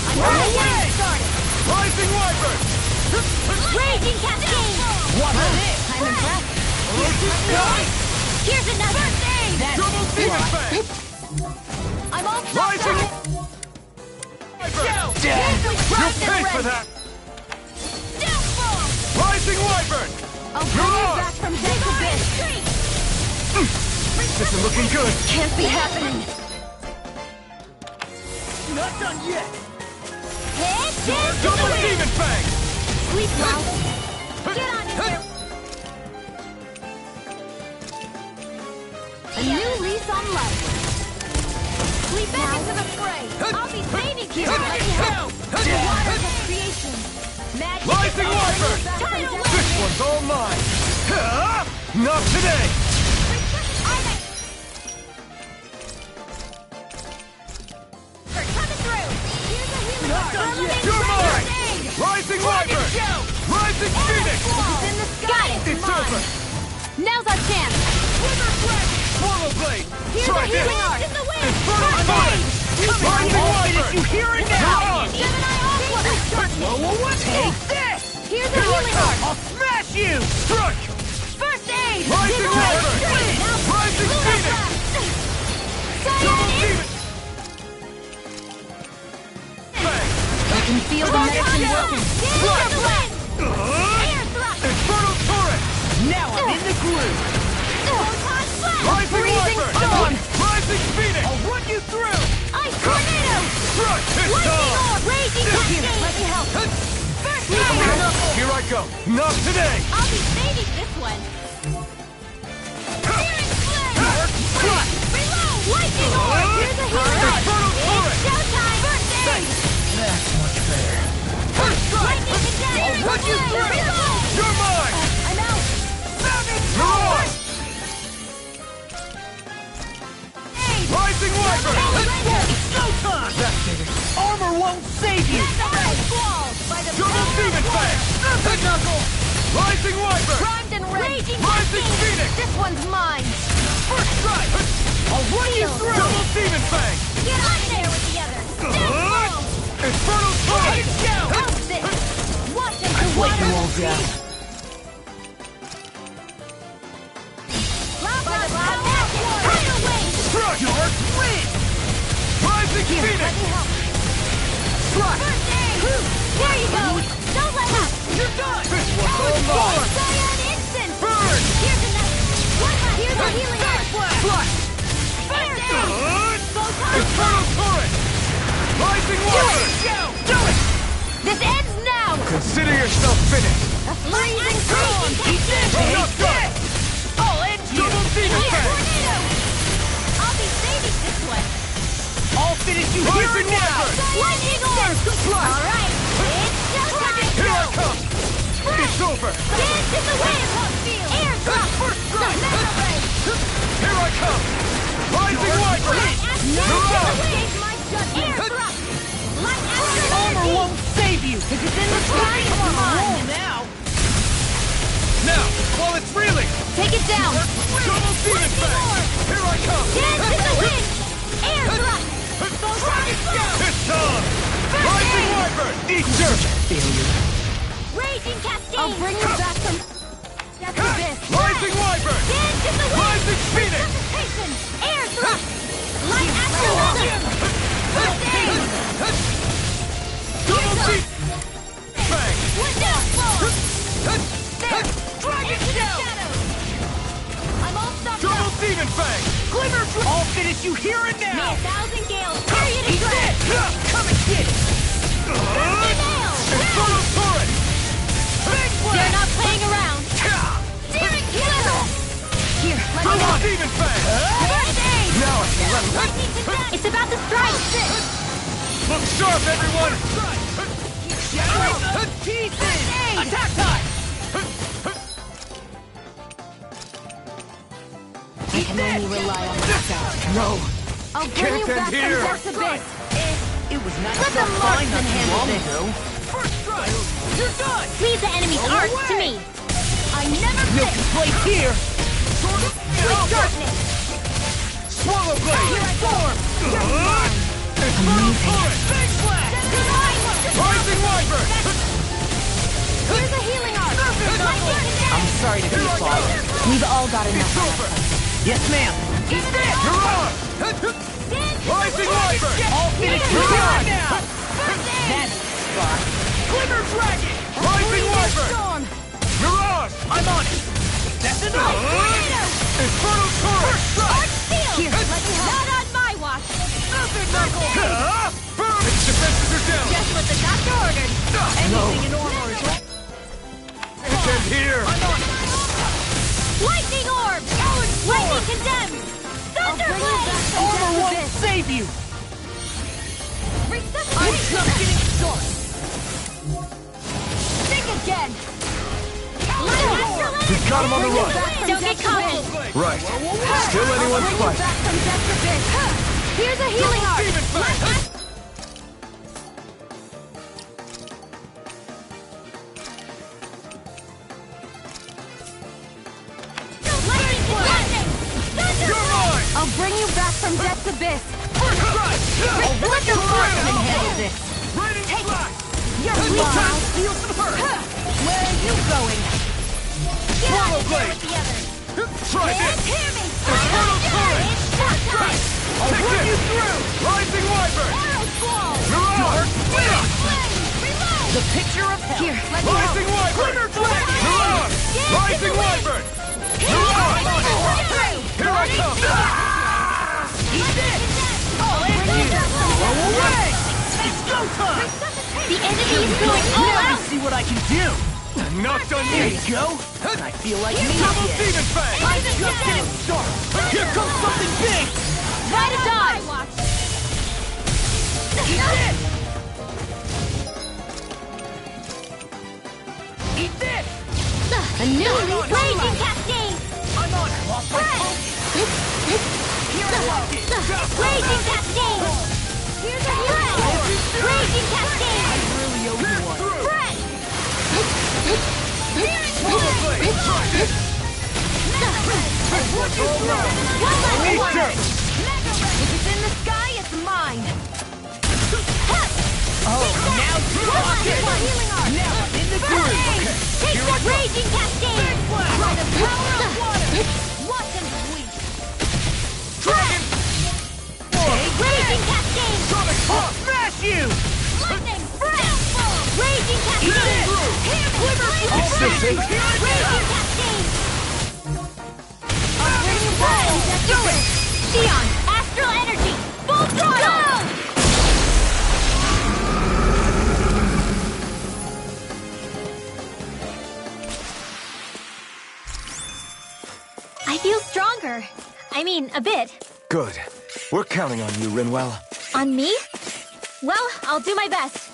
I'm already getting started. Rising Wyvern! Raging cascade. Watch this. I'm impressed. Nice! Here's another. Double Demon Fang! I'm all Rising Wyvern. You'll pay for that! Rising Wyvern! I'll bring you back from death to this. This isn't looking good! Can't be happening. Not done yet. Double Demon Fang! Sleep well. Get on in there. A new lease on life. Sleep back into the fray. I'll be saving you. Let me help. The waters of creation. Magic. Rising Wyvern! Tidal This wave. one's all mine! Not today! Coming through. Here's a healing arc. You're mine! Rising Wyvern! Rising Phoenix! Got it. It's over! Now's our chance. Swallow Blade! Here's Try a this! healing arc. In the wind. Infernal Torrent! Rising Wyvern! You hear it now? Gemini Aqua. Take this! Here's a healing arc. I'll smash you! Strike! First aid. Rising Wyvern! Rising Phoenix! Double Demon! Fang! I can feel the medicine working. Infernal Torrent! Now I'm in the groove. Rising Freezing Wyvern! storm. Rising Phoenix! I'll run you through. Ice tornado. Strike! It's on! Raging cascade. Let me help. First aid. Here I go! Not today! I'll be saving this one. Rising Wiper! Let's go! It's go time! That did it. Armor won't save you! Double Demon Fang! Epic Knuckle! Rising Wiper! Primed and ready. Rising Phoenix! This one's mine. First strike! I'll run you through! Double Demon Fang! Get on there with the others. Infernal Torrent! How's this? Watch as I the wait water you all down. By the power. Right away. Struck! Your win! Rising Phoenix! Strike! First aid. There you go. Don't let up. You're done! This one's all mine! Cyan instant. Burn! Here's another. One left. Here's a healing arm. Flash! First aid. Good! Go time. Infernal Torrent! Rising Wiper! Do it! This ends now. Consider yourself finished. Freezing storm. I'm not done! I'll end you! Double Demon Fang! Tornado. I'll be saving this one. I'll finish you here Rising and now! Wiper! Lightning orb. All right. It's showtime. Here I come! It's over! Dance in the wind. Air drop. First strike! Metal ray. Here I come! Rising Wiper! Air drop. Light after Armor won't save you! If it's in the sky, Come on! mine. Now! Now, while it's reeling! Take it down. Double Demon Fang! Here I come! Dance in the wind. Air drop. It's on! Rising Wiper! Eat dirt! Raging cascade. I'll bring you back from death abyss. Rising Wiper! Dance in the wind. Rising Phoenix! Precipitation. Air drop. Light after weather. First aid. Double Demon Fang! Window fall. There. Dragon Into the Shell! shadows. I'm all stopped Double up. Demon Fang! Glimmer! I'll finish you here and May now! 1,000 gales carry you to Eat track. this! Come and get it! Nail. Infernal Torrent! They're not playing around. Searing glimmer. Here, let me Double know. Demon Fang! First aid. Now I can let him Lightning to death. It's about to strike. Look sharp, everyone! Shattering the pieces! Attack time! I can only rely on myself. No! I'll bring Can't you end back here. from death's abyss. It was nice Let to the find marksman not too handle long this. ago. First strike! You're done! Leave the enemy's All arts to away. me. I never No miss. complaint here! With darkness. Swallow Blade! Here I form. Infernal Torrent! Big flash! Rising Wiper! Here's a healing arc. Lightning to death. I'm sorry to be Here I father. go! We've all got It's enough. over! Yes, ma'am. Eat this. You're on! Rising Wiper! I'll finish you You're here on! and now! First aid. That's the spot. Glimmer Dragon! Rising Wiper! Storm. You're on! I'm on it! That's enough! Tornado. Infernal Torrent! Arc steel. Here, let me help. Not on my watch. Epic Knuckle! Boom! Its defenses are down! Just what the doctor ordered. Anything in armor is all... It's in here! I'm on it! Lightning orb. Lightning condemned. Thunder blade. Armor won't save you! I'm just getting started! Think again. We've got him on the run. Don't get cocky. Right. Still anyone's fight. Back from death's abyss. Here's a healing arc. Demon Fang! Lightning condemned. Thunder You're mine! I'll bring you back from death's abyss. First strike! Let the marksman handle this. Raining Flash! You're Time weak. feel some hurt! Where are you going? Get out Swallow of there blade. with the others. Try Can't this! hear me. Infernal Torrent! It's showtime. I'll run you through! Rising Wiper! Arrow squall. You're on! Flame. Reload. The picture of hell! Here, let me help. Rising Wiper! You're on! Rising Wiper! You're on! Here I come! Eat this! I'll end you! Go away! It's go time! The enemy is going all Now out. see what I can do! Not done There yet! you go! I feel like me Double again! Demon Fang! I'm just getting started! Here comes something big! Try to dodge. Eat this! Eat this! A new raging cascade. I'm on it! Lost my focus! Here I walk it! Raging Cascade! Here's a threat! Raging Cascade! I really owe you one. Threat! One last one! If it's in the sky, it's mine! Oh, now you're One rocking. last one! Healing arm! Now I'm in the groove. Okay, Take here the I go. Raging Cascade! By the power of water! Watch him sweep! Dragon. Raging Cascade! Sonic Pop. Smash you. Lightning! Threat! Raging Cascade! Quiver Blade! It's the thing. Raging Cascade! Do it! Xion! Astral Energy! Full throttle! Go! I feel stronger. I mean, a bit. Good. We're counting on you, Rinwell. On me? Well, I'll do my best.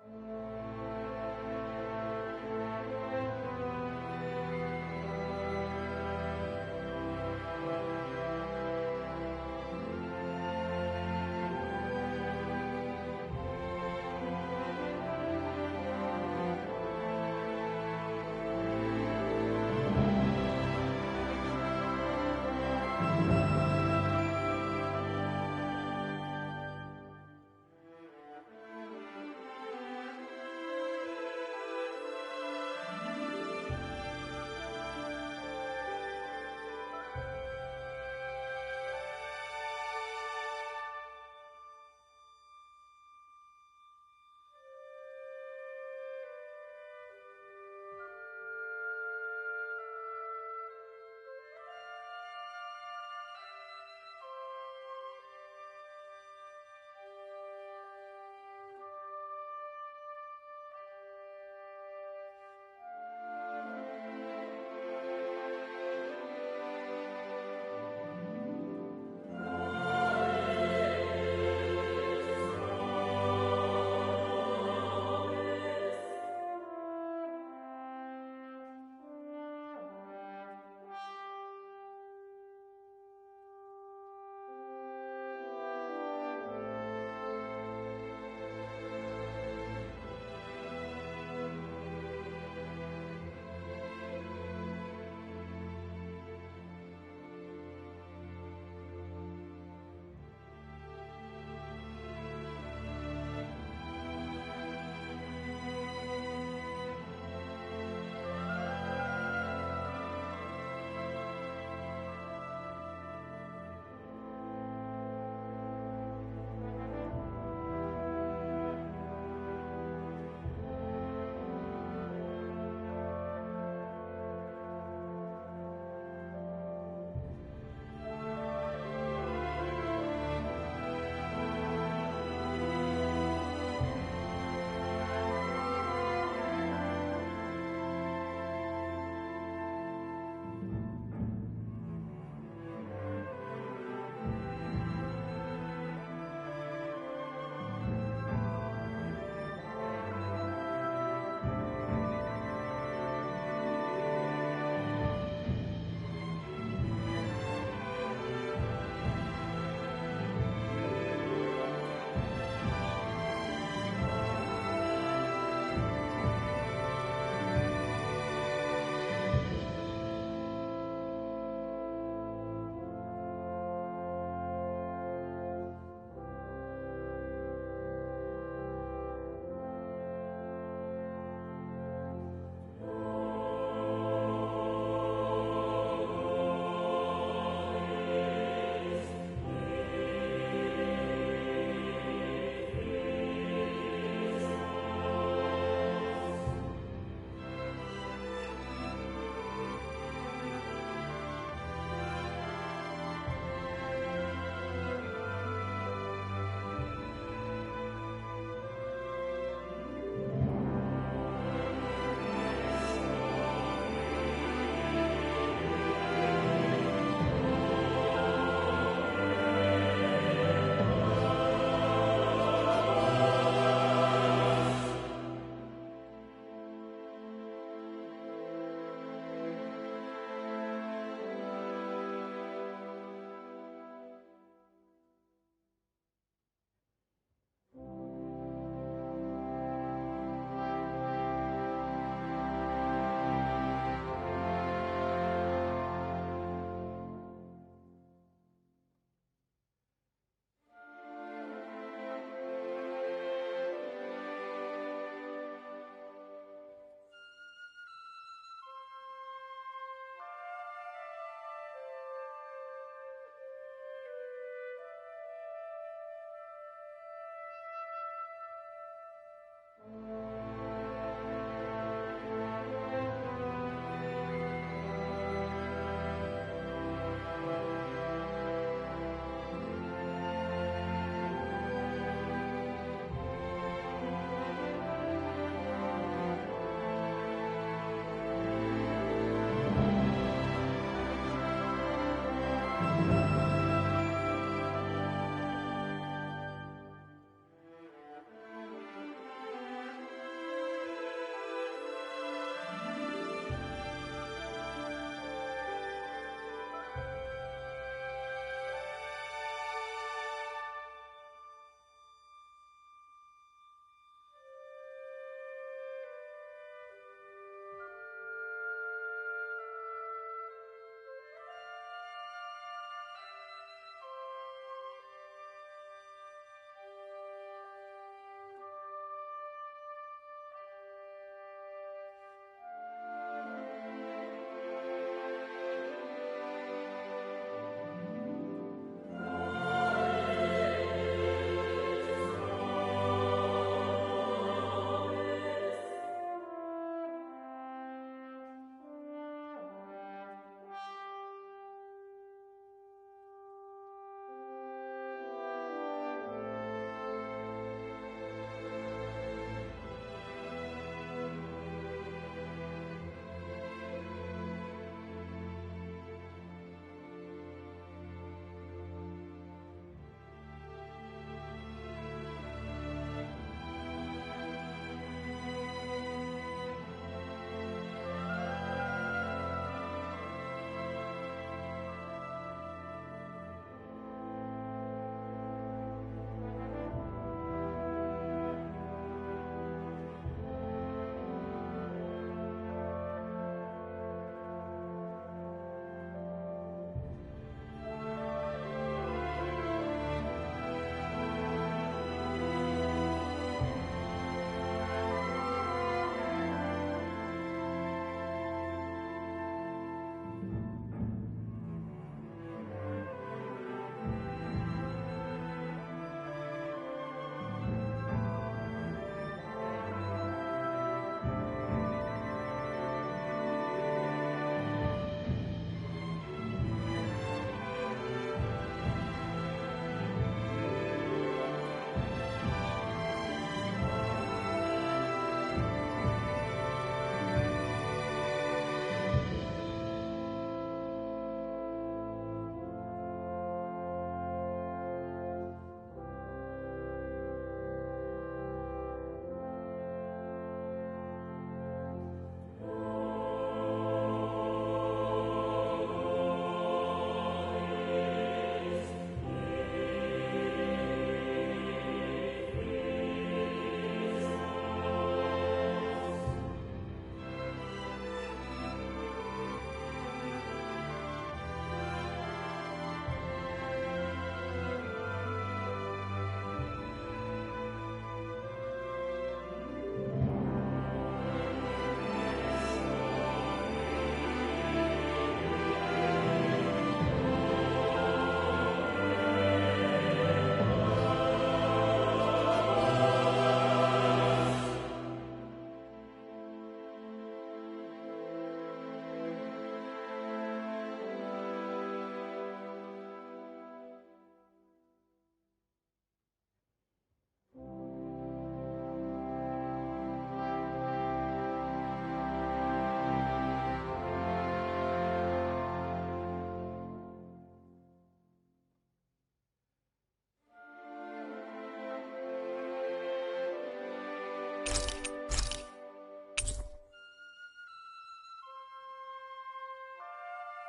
you